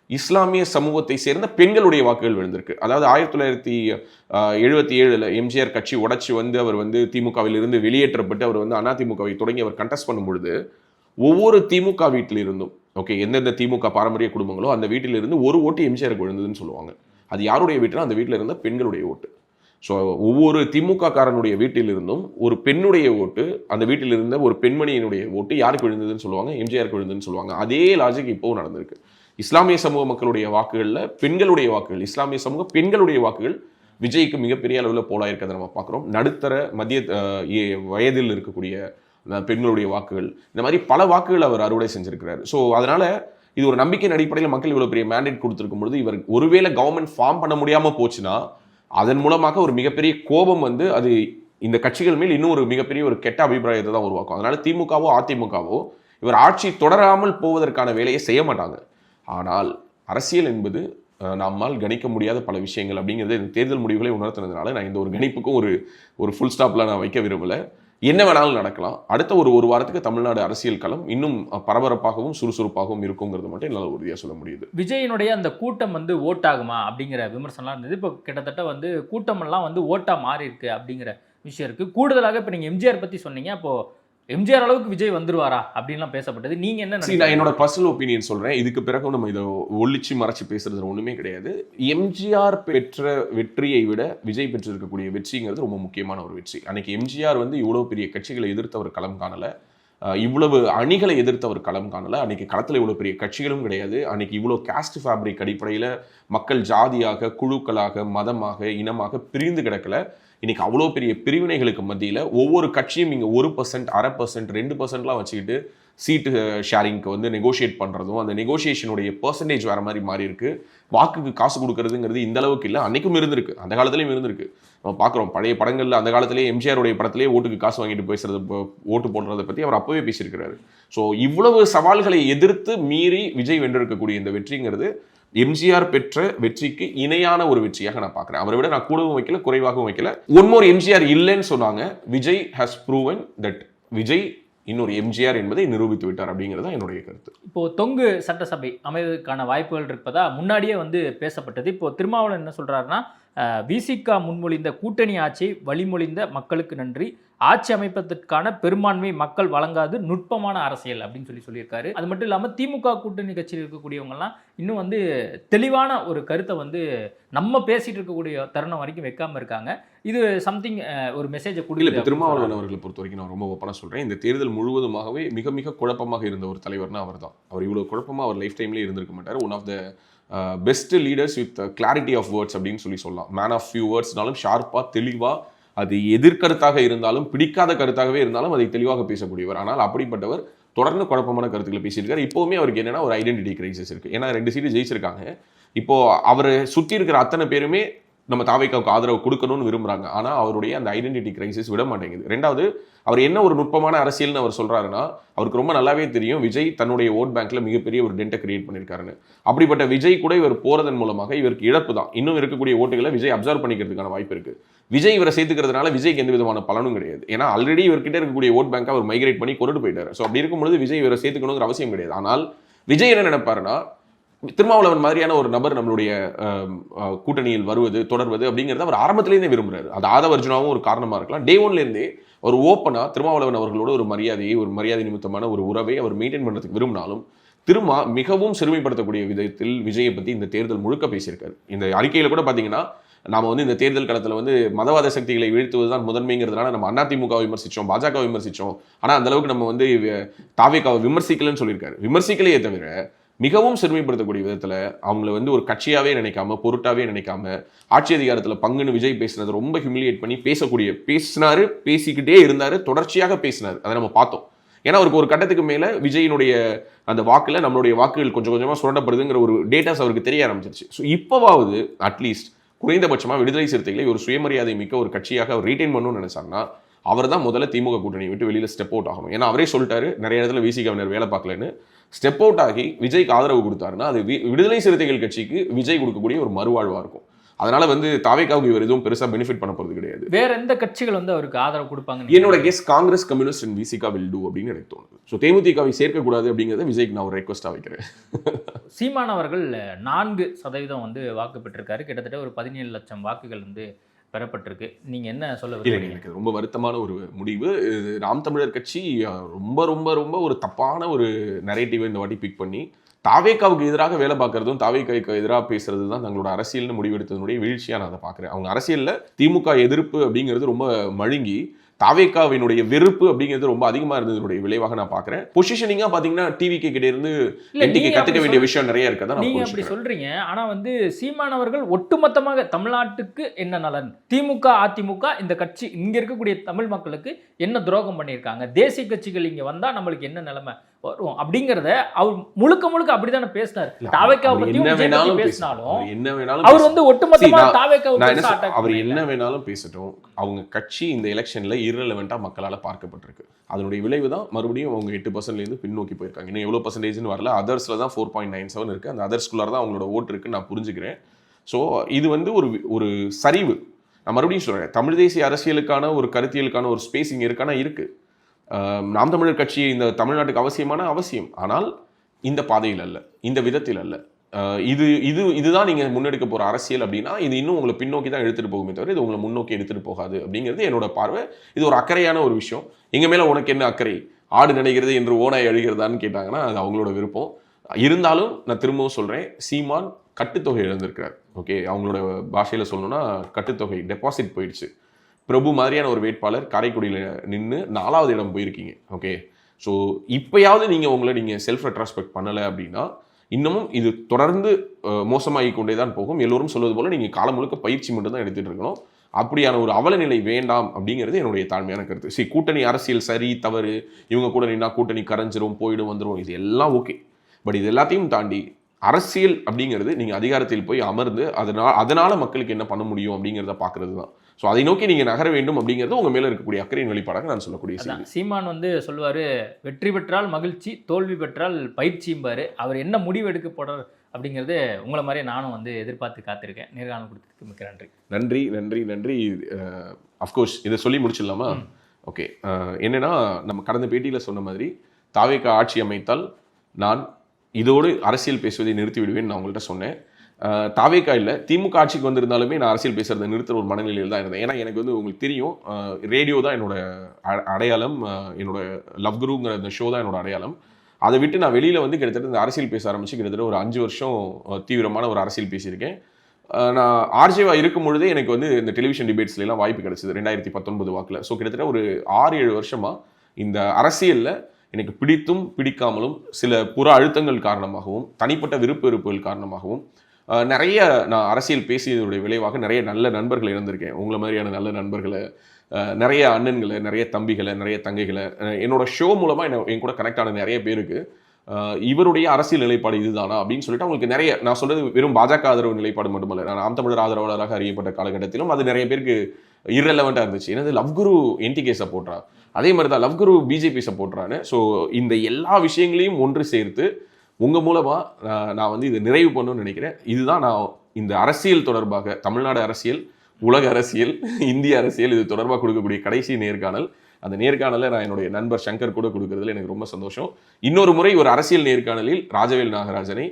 இஸ்லாமிய சமூகத்தை சேர்ந்த பெண்களுடைய வாக்குகள் விழுந்திருக்கு. அதாவது 1977 எம்ஜிஆர் கட்சி உடைச்சி வந்து அவர் வந்து திமுகவில் இருந்து வெளியேற்றப்பட்டு அவர் வந்து அதிமுகவை தொடங்கி அவர் கண்டெஸ்ட் பண்ணும் பொழுது ஒவ்வொரு திமுக வீட்டிலிருந்தும் ஓகே எந்தெந்த திமுக பாரம்பரிய குடும்பங்களோ அந்த வீட்டிலிருந்து ஒரு ஓட்டு எம்ஜிஆருக்கு விழுந்ததுன்னு சொல்லுவாங்க. அது யாருடைய வீட்டுனா அந்த வீட்டில் இருந்த பெண்களுடைய ஓட்டு. ஸோ ஒவ்வொரு திமுக காரனுடைய வீட்டிலிருந்தும் ஒரு பெண்ணுடைய ஓட்டு, அந்த வீட்டில் இருந்த ஒரு பெண்மணியினுடைய ஓட்டு யாருக்கு விழுந்ததுன்னு சொல்லுவாங்க, எம்ஜிஆருக்கு விழுந்ததுன்னு சொல்லுவாங்க. அதே லாஜிக் இப்போவும் நடந்திருக்கு. இஸ்லாமிய சமூக மக்களுடைய வாக்குகளில் பெண்களுடைய வாக்குகள், இஸ்லாமிய சமூக பெண்களுடைய வாக்குகள் விஜய்க்கு மிகப்பெரிய அளவில் போலாயிருக்கிறத நம்ம பார்க்குறோம். நடுத்தர மத்திய வயதில் இருக்கக்கூடிய பெண்களுடைய வாக்குகள், இந்த மாதிரி பல வாக்குகள் அவர் அறுவடை செஞ்சிருக்கிறார். ஸோ அதனால இது ஒரு நம்பிக்கையின் அடிப்படையில் மக்கள் இவ்வளோ பெரிய மேண்டேட் கொடுத்துருக்கும் பொழுது இவர் ஒருவேளை கவர்மெண்ட் ஃபார்ம் பண்ண முடியாமல் போச்சுன்னா அதன் மூலமாக ஒரு மிகப்பெரிய கோபம் வந்து அது இந்த கட்சிகள் மேல் இன்னும் ஒரு மிகப்பெரிய ஒரு கெட்ட அபிப்பிராயத்தை தான் உருவாக்கும். அதனால திமுகவோ அதிமுகவோ இவர் ஆட்சி தொடராமல் போவதற்கான வேலையை செய்ய மாட்டாங்க. ஆனால் அரசியல் என்பது நம்மால் கணிக்க முடியாத பல விஷயங்கள் அப்படிங்கிறது இந்த தேர்தல் முடிவுகளை உணர்த்தினதுனால நான் இந்த ஒரு கணிப்புக்கும் ஒரு ஃபுல் ஸ்டாப்ல நான் வைக்க விரும்பல. என்ன வேணாலும் நடக்கலாம். அடுத்த ஒரு வாரத்துக்கு தமிழ்நாடு அரசியல் களம் இன்னும் பரபரப்பாகவும் சுறுசுறுப்பாகவும் இருக்குங்கிறது மட்டும் என்னால் உறுதியாக சொல்ல முடியுது. விஜயினுடைய அந்த கூட்டம் வந்து ஓட்டாகுமா அப்படிங்கிற விமர்சனம்லாம் இருந்தது. இப்போ கிட்டத்தட்ட வந்து கூட்டமெல்லாம் வந்து ஓட்டா மாறி இருக்கு அப்படிங்கிற விஷயம் இருக்கு. கூடுதலாக இப்போ நீங்கள் எம்ஜிஆர் பற்றி சொன்னீங்க, அப்போ எம்ஜிஆர் அளவுக்கு விஜய் வந்துருவாரா அப்படின்லாம் பேசப்பட்டது. நீங்க என்ன நினைக்கிறீங்க? நான் என்னோட பர்சனல் ஒப்பீனியன் சொல்றேன். இதுக்கு பிறகு நம்ம இதை ஒழிச்சு மறைச்சு பேசுறது ஒண்ணுமே கிடையாது. எம்ஜிஆர் பெற்ற வெற்றியை விட விஜய் பெற்றிருக்கக்கூடிய வெற்றிங்கிறது ரொம்ப முக்கியமான ஒரு வெற்றி. அன்னைக்கு எம்ஜிஆர் வந்து இவ்வளவு பெரிய கட்சிகளை எதிர்த்து அவர் களம் காணல, இவ்வளவு அணிகளை எதிர்த்து அவர் களம் காணல. அன்னைக்கு களத்தில் இவ்வளவு பெரிய கட்சிகளும் கிடையாது. அன்னைக்கு இவ்வளவு காஸ்ட் ஃபேப்ரிக் அடிப்படையில் மக்கள் ஜாதியாக, குழுக்களாக, மதமாக, இனமாக பிரிந்து கிடக்கல. இன்னைக்கு அவ்வளோ பெரிய பிரிவினைகளுக்கு மத்தியில் ஒவ்வொரு கட்சியும் இங்கே 1%, 0.5%, 2%லாம் வச்சுக்கிட்டு சீட்டு ஷேரிங்க்கு வந்து நெகோஷியேட் பண்ணுறதும் அந்த நெகோஷியேஷனுடைய பெர்சன்டேஜ் வேறு மாதிரி மாறி இருக்கு. வாக்குக்கு காசு கொடுக்கறதுங்கிறது இந்த அளவுக்கு இல்லை, அன்னைக்கும் இருந்திருக்கு, அந்த காலத்துலேயும் இருந்திருக்கு. நம்ம பார்க்குறோம் பழைய படங்களில் அந்த காலத்திலேயே எம்ஜிஆருடைய படத்திலேயே ஓட்டுக்கு காசு வாங்கிட்டு பேசுறது, ஓட்டு போடுறதை பற்றி அவர் அப்போவே பேசியிருக்கிறாரு. ஸோ இவ்வளவு சவால்களை எதிர்த்து மீறி விஜய் வென்றிருக்கக்கூடிய இந்த வெற்றிங்கிறது எம்ஜிஆர் பெற்ற வெற்றிக்கு இணையான ஒரு வெற்றியாக நான் பார்க்குறேன். அவரை விட நான் கூடவும் வைக்கல, குறைவாகவும் வைக்கல. ஒன்மோர் எம்ஜிஆர் இல்லைன்னு சொன்னாங்க, Vijay has proven that Vijay இன்னொரு எம்ஜிஆர் என்பதை நிரூபித்து விட்டார் அப்படிங்கிறது தான் என்னுடைய கருத்து. இப்போ தொங்கு சட்டசபை அமைவதற்கான வாய்ப்புகள் இருப்பதா முன்னாடியே வந்து பேசப்பட்டது. இப்போ திருமாவளவன் என்ன சொல்றாருன்னா, விசிகா முன்மொழிந்த கூட்டணி ஆட்சியை வழிமொழிந்த மக்களுக்கு நன்றி, ஆட்சி அமைப்பதற்கான பெரும்பான்மை மக்கள் வழங்காது நுட்பமான அரசியல் அப்படின்னு சொல்லியிருக்காரு. அது மட்டும் இல்லாமல் திமுக கூட்டணி கட்சியில் இருக்கக்கூடியவங்கலாம் இன்னும் வந்து தெளிவான ஒரு கருத்தை வந்து நம்ம பேசிட்டு இருக்கக்கூடிய தருணம் வரைக்கும் வைக்காம இருக்காங்க. இது சம்திங் ஒரு மெசேஜை கொடுக்கல. திருமாவளவன் அவர்களை பொறுத்த வரைக்கும் நான் ரொம்ப ஓப்பனாக சொல்கிறேன், இந்த தேர்தல் முழுவதுமாகவே மிக மிக குழப்பமாக இருந்த ஒரு தலைவர்னா அவர் தான். அவர் இவ்வளோ குழப்பமாக அவர் லைஃப் டைம்லேயே இருந்திருக்க மாட்டார். One of the best leaders with clarity of words அப்படின்னு சொல்லலாம். மேன் ஆஃப் ஃபியூ வேர்ட்ஸ்னாலும் ஷார்ப்பாக தெளிவாக, அது எதிர்கருத்தாக இருந்தாலும் பிடிக்காத கருத்தாகவே இருந்தாலும் அதை தெளிவாக பேசக்கூடியவர். ஆனால் அப்படிப்பட்டவர் தொடர்ந்து குழப்பமான கருத்துக்களை பேசியிருக்காரு. இப்போவுமே அவருக்கு என்னன்னா ஒரு ஐடென்டிட்டி கிரைசிஸ் இருக்குது. ஏன்னா 2 சீட்டு ஜெயிச்சிருக்காங்க. இப்போ அவர் சுற்றி இருக்கிற அத்தனை பேருமே நம்ம தாவேக்காவுக்கு ஆதரவு கொடுக்கணும்னு விரும்புகிறாங்க. ஆனால் அவருடைய அந்த ஐடென்டிட்டி கிரைசிஸ் விட மாட்டேங்குது. ரெண்டாவது, அவர் என்ன ஒரு நுட்பமான அரசியல்னு அவர் சொல்கிறாருன்னா, அவருக்கு ரொம்ப நல்லாவே தெரியும் விஜய் தன்னுடைய ஓட் பேங்க்ல மிகப்பெரிய ஒரு டென்ட்டை கிரியேட் பண்ணியிருக்காருன்னு. அப்படிப்பட்ட விஜய் கூட இவர் போகிறதன் மூலமாக இவருக்கு இழப்பு தான். இன்னும் இருக்கக்கூடிய ஓட்டுகளை விஜய் அப்சர்வ் பண்ணிக்கிறதுக்கான வாய்ப்பு இருக்குது. விஜய் இவரை சேர்த்துக்கிறதுனால விஜய்க்கு எந்த விதமான பலனும் கிடையாது. ஏன்னா ஆல்ரெடி இவர்கிட்ட இருக்கக்கூடிய ஓட் பேங்கை அவர் மைக்ரேட் பண்ணி கொண்டு போயிட்டாரு. ஸோ அப்படி இருக்கும்பொழுது விஜய் இவரை சேர்த்துக்கணுங்கிற அவசியம் கிடையாது. ஆனால் விஜய் என்ன நினைப்பாருன்னா, திருமாவளவன் மாதிரியான ஒரு நபர் நம்மளுடைய கூட்டணியில் வருவது தொடர்வது அப்படிங்கிறத அவர் ஆரம்பத்திலேருந்தே விரும்புறாரு. அது ஆதவ அர்ஜுனாவும் ஒரு காரணமாக இருக்கலாம். டே ஒன்லேருந்தே ஒரு ஓப்பனாக திருமாவளவன் அவர்களோட ஒரு மரியாதை நிமித்தமான ஒரு உறவை அவர் மெயின்டைன் பண்ணுறதுக்கு விரும்பினாலும் திருமா மிகவும் சிறுமைப்படுத்தக்கூடிய விதத்தில் விஜயை பற்றி இந்த தேர்தல் முழுக்க பேசியிருக்காரு. இந்த அறிக்கையில் கூட பார்த்தீங்கன்னா, நாம வந்து இந்த தேர்தல் களத்தில் வந்து மதவாத சக்திகளை வீழ்த்துவதுதான் முதன்மைங்கிறதுனால நம்ம அதிமுகவை விமர்சித்தோம், பாஜகவை விமர்சித்தோம். ஆனால் அந்த அளவுக்கு நம்ம வந்து தாவேக்காவை விமர்சிக்கலன்னு சொல்லியிருக்காரு. விமர்சிக்கலையே தவிர மிகவும் சிறுமைப்படுத்தக்கூடிய விதத்தில் அவங்கள வந்து ஒரு கட்சியாகவே நினைக்காம, பொருட்டாவே நினைக்காம, ஆட்சி அதிகாரத்தில் பங்குன்னு விஜய் பேசுனது ரொம்ப ஹியூமிலியேட் பண்ணி பேசினாரு, பேசிக்கிட்டே இருந்தாரு, தொடர்ச்சியாக பேசினார். அதை நம்ம பார்த்தோம். ஏன்னா அவருக்கு ஒரு கட்டத்துக்கு மேலே விஜயினுடைய அந்த வாக்கில் நம்மளுடைய வாக்குகள் கொஞ்சம் கொஞ்சமாக சுரண்டப்படுதுங்கிற ஒரு டேட்டாஸ் அவருக்கு தெரிய ஆரம்பிச்சிருச்சு. ஸோ இப்போவாவது அட்லீஸ்ட் குறைந்தபட்சமாக விடுதலை சிறுத்தைகளை ஒரு சுயமரியாதை மிக்க ஒரு கட்சியாக அவர் ரீட்டைன் பண்ணணும்னு நினைச்சாங்கன்னா அவர் தான் முதல்ல திமுக கூட்டணியை விட்டு வெளியில் ஸ்டெப் அவுட் ஆகணும். ஏன்னா அவரே சொல்லிட்டாரு, நிறைய இடத்துல விசிகாவினர் வேலை பார்க்கலன்னு. ஸ்டெப் அவுட் ஆகி விஜய்க்கு ஆதரவு கொடுத்தாருன்னா அது விடுதலை சிறுத்தைகள் கட்சிக்கு விஜய் கொடுக்கக்கூடிய ஒரு மறுவாழ்வாக இருக்கும். அதனால வந்து தாவேக்காவுக்கு இவர் எதுவும் பெருசாக பெனிஃபிட் பண்ண போகிறது கிடையாது. வேற எந்த கட்சிகள் வந்து அவருக்கு ஆதரவு கொடுப்பாங்க? என்னோட guess Congress, communist and Visika will do அப்படின்னு எனக்கு தோணுது. ஸோ தேமுதிகவை சேர்க்கக்கூடாது அப்படிங்கிறத விஜய்க்கு நான் ஒரு ரெக்வஸ்ட்டாக வைக்கிறேன். சீமான் அவர்கள் 4% வந்து வாக்கு பெற்றிருக்காரு. கிட்டத்தட்ட ஒரு 17 லட்சம் வாக்குகள் வந்து பெறப்பட்டிருக்கு. நீங்க என்ன சொல்ல விரும்புறீங்க? எனக்கு ரொம்ப வருத்தமான ஒரு முடிவு. நாம் தமிழர் கட்சி ரொம்ப ரொம்ப ரொம்ப ஒரு தப்பான ஒரு நரேட்டிவை இந்த வாட்டி பிக் பண்ணி தாவேக்காவுக்கு எதிராக வேலை பார்க்கறதும் தாவேக்காவுக்கு எதிராக பேசுறது தான் தங்களோட அரசியல்னு முடிவெடுத்ததனுடைய வீழ்ச்சியாக நான் அதை பார்க்குறேன். அவங்க அரசியலில் திமுக எதிர்ப்பு அப்படிங்கிறது ரொம்ப மழுங்கி தாவேக்காவினுடைய வெறுப்பு அப்படிங்கிறது ரொம்ப அதிகமாக இருந்ததுடைய விளைவாக நான் பார்க்குறேன். பொசிஷனிங்காக பார்த்தீங்கன்னா டிவிகே கிட்ட இருந்து என்டிகே கற்றுக்க வேண்டிய விஷயம் நிறைய இருக்கதான் நீங்க அப்படி சொல்றீங்க. ஆனால் வந்து சீமான் அவர்கள் ஒட்டுமொத்தமாக தமிழ்நாட்டுக்கு என்ன நலன், திமுக அதிமுக இந்த கட்சி இங்கே இருக்கக்கூடிய தமிழ் மக்களுக்கு என்ன துரோகம் பண்ணியிருக்காங்க, தேசிய கட்சிகள் இங்கே வந்தால் நம்மளுக்கு என்ன நிலைமை வரும் அப்படிங்கிறத அவர் முழுக்க முழுக்க அப்படிதானே பேசினார். தாவேக்காவை பத்தி பேசினாலும் அவர் வந்து ஒட்டுமொத்தமாக தாவேக்காவை அவர் என்ன வேணாலும் பேசட்டும். அவங்க கட்சி இந்த எலெக்ஷன்ல இரலவெண்டா மக்களால் பார்க்கப்பட்டிருக்கு. அதனுடைய விளைவு தான் மறுபடியும் அவங்க 8% பின்னோக்கி போயிருக்காங்க. இன்னும் எவ்வளோ பர்சன்டேஜ்னு வரல. அதர்ஸ்ல தான் 4.97 இருக்கு. அந்த அதர்ஸ்குள்ளார தான் அவங்களோட ஓட்டு இருக்குன்னு நான் புரிஞ்சுக்கிறேன். ஸோ இது வந்து ஒரு சரிவு. நான் மறுபடியும் சொல்றேன், தமிழ் தேசிய அரசியலுக்கான ஒரு கருத்தியலுக்கான ஒரு ஸ்பேஸ் இங்கே இருக்கானா இருக்கு. நாம் தமிழர் கட்சி இந்த தமிழ்நாட்டுக்கு அவசியம். ஆனால் இந்த பாதையில் அல்ல, இந்த விதத்தில் அல்ல. இதுதான் நீங்க முன்னெடுக்க போற அரசியல் அப்படின்னா இது இன்னும் உங்களை பின்னோக்கி தான் எடுத்துட்டு போகுமே தவிர இது உங்களை முன்னோக்கி எடுத்துட்டு போகாது அப்படிங்கிறது என்னோட பார்வை. இது ஒரு அக்கறையான ஒரு விஷயம். எங்க மேல உனக்கு என்ன அக்கறை, ஆடு நினைக்கிறது என்று ஓனாய் அழுகிறதான்னு கேட்டாங்கன்னா அது அவங்களோட விருப்பம். இருந்தாலும் நான் திரும்பவும் சொல்றேன், சீமான் கட்டுத்தொகை இழந்திருக்கிறார். ஓகே, அவங்களோட பாஷையில சொல்லணும்னா கட்டுத்தொகை டெபாசிட் போயிடுச்சு. பிரபு மாதிரியான ஒரு வேட்பாளர் காரைக்குடியில் நின்று 4வது இடம் போயிருக்கீங்க. ஓகே, ஸோ இப்போயாவது நீங்கள் செல்ஃப் ரெட்ராஸ்பெக்ட் பண்ணலை அப்படின்னா இன்னமும் இது தொடர்ந்து மோசமாகி கொண்டே தான் போகும். எல்லோரும் சொல்வது போல நீங்கள் காலம் முழுக்க பயிற்சி மட்டும் தான் எடுத்துகிட்டு இருக்கணும். அப்படியான ஒரு அவல நிலை வேண்டாம் அப்படிங்கிறது என்னுடைய தாழ்மையான கருத்து. சரி, கூட்டணி அரசியல் சரி தவறு, இவங்க கூட நின்னா கூட்டணி கரைஞ்சிரும் போயிடும் வந்துடும், இது எல்லாம் ஓகே. பட் இது எல்லாத்தையும் தாண்டி அரசியல் அப்படிங்கிறது நீங்கள் அதிகாரத்தில் போய் அமர்ந்து அதனால மக்களுக்கு என்ன பண்ண முடியும் அப்படிங்கிறத பார்க்கறது தான். ஸோ அதை நோக்கி நீங்கள் நகர வேண்டும் அப்படிங்கிறது உங்கள் மேலே இருக்கக்கூடிய அக்கறையின் வெளிப்பாடாக நான் சொல்லக்கூடிய செய்தி. சீமான் வந்து சொல்லுவார், வெற்றி பெற்றால் மகிழ்ச்சி, தோல்வி பெற்றால் பயிற்சிம்பார். அவர் என்ன முடிவு எடுக்க போறார் அப்படிங்கிறது உங்களை மாதிரியே நானும் வந்து எதிர்பார்த்து காத்திருக்கேன். நேர்காணல் கொடுத்ததுக்கு மிக்க நன்றி. நன்றி நன்றி நன்றி. அஃப்கோர்ஸ் இதை சொல்லி முடிச்சிடலாமா? ஓகே. என்னன்னா, நம்ம கடந்த பேட்டியில் சொன்ன மாதிரி தாவேகா ஆட்சி அமைத்தால் நான் இதோடு அரசியல் பேசுவதை நிறுத்தி விடுவேன் நான் உங்கள்கிட்ட சொன்னேன். தாவேகா இல்லை, திமுக ஆட்சிக்கு வந்திருந்தாலுமே நான் அரசியல் பேசுறதை நிறுத்துற ஒரு மனநிலையில் தான் இருந்தேன். ஏன்னா எனக்கு வந்து உங்களுக்கு தெரியும், ரேடியோ தான் என்னோட அடையாளம், என்னோட லவ் குருங்கிற அந்த ஷோ தான் என்னோட அடையாளம். அதை விட்டு நான் வெளியில் வந்து கிட்டத்தட்ட இந்த அரசியல் பேச ஆரம்பிச்சு கிட்டத்தட்ட ஒரு 5 வருஷம் தீவிரமான ஒரு அரசியல் பேசியிருக்கேன். நான் ஆர்ஜேவா இருக்கும் பொழுதே எனக்கு வந்து இந்த டெலிவிஷன் டிபேட்ஸ்லாம் வாய்ப்பு கிடைச்சது 2019 வாக்கில். ஸோ கிட்டத்தட்ட ஒரு 6-7 வருஷமாக இந்த அரசியலில் எனக்கு பிடித்தும் பிடிக்காமலும் சில புற அழுத்தங்கள் காரணமாகவும் தனிப்பட்ட விருப்ப வெறுப்புகள் காரணமாகவும் நிறைய நான் அரசியல் பேசியதுடைய விளைவாக நிறைய நல்ல நண்பர்களை இழந்திருக்கேன். உங்களை மாதிரியான நல்ல நண்பர்களை, நிறைய அண்ணன்களை, நிறைய தம்பிகளை, நிறைய தங்கைகளை என்னோட ஷோ மூலமாக என் கூட கனெக்ட் ஆன நிறைய பேருக்கு இவருடைய அரசியல் நிலைப்பாடு இதுதானா அப்படின்னு சொல்லிட்டு அவங்களுக்கு நிறைய, நான் சொல்றது வெறும் பாஜக ஆதரவு நிலைப்பாடு மட்டுமல்ல, நான் நாம் தமிழர் ஆதரவாளராக அறியப்பட்ட காலகட்டத்திலும் அது நிறைய பேருக்கு இரலவெண்ட்டாக இருந்துச்சு. என்னது லவ் குரு என்டிகே சப்போர்ட்ரா, அதே மாதிரி தான் லவ் குரு பிஜேபி சப்போர்ட்ரான்னு. ஸோ இந்த எல்லா விஷயங்களையும் ஒன்று சேர்த்து உங்கள் மூலமாக நான் வந்து இதை நிறைவு பண்ணணும்னு நினைக்கிறேன். இதுதான் நான் இந்த அரசியல் தொடர்பாக, தமிழ்நாடு அரசியல், உலக அரசியல், இந்திய அரசியல், இது தொடர்பாக கொடுக்கக்கூடிய கடைசி நேர்காணல். அந்த நேர்காணலை நான் என்னுடைய நண்பர் சங்கர் கூட கொடுக்கறதுல எனக்கு ரொம்ப சந்தோஷம். இன்னொரு முறை ஒரு அரசியல் நேர்காணலில் ராஜவேல் நாகராஜனை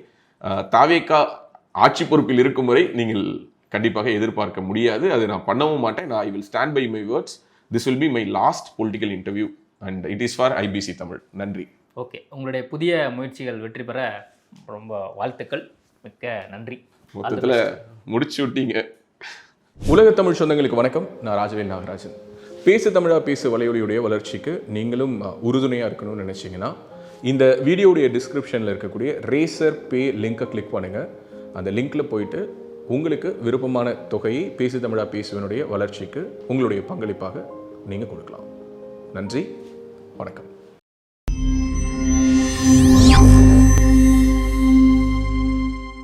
தாவேகா ஆட்சி பொறுப்பில் இருக்கும் வரை நீங்கள் கண்டிப்பாக எதிர்பார்க்க முடியாது. அது நான் பண்ணவும் மாட்டேன். நான் I will stand by my words. This will be my last political interview and it is for IBC Tamil. நன்றி. ஓகே, உங்களுடைய புதிய முயற்சிகள் வெற்றி பெற ரொம்ப வாழ்த்துக்கள். மிக்க நன்றி. மொத்தத்தில் முடிச்சு விட்டீங்க. உலக தமிழ் சொந்தங்களுக்கு வணக்கம். நான் ராஜவேல் நாகராஜன். பேசு தமிழா பேசு வலையொலியுடைய வளர்ச்சிக்கு நீங்களும் உறுதுணையாக இருக்கணும்னு நினச்சிங்கன்னா இந்த வீடியோடைய டிஸ்கிரிப்ஷனில் இருக்கக்கூடிய ரேசர் பே லிங்கை கிளிக் பண்ணுங்கள். அந்த லிங்க்கில் போயிட்டு உங்களுக்கு விருப்பமான தொகையை பேசு தமிழா பேசுவனுடைய வளர்ச்சிக்கு உங்களுடைய பங்களிப்பாக நீங்கள் கொடுக்கலாம். நன்றி, வணக்கம்.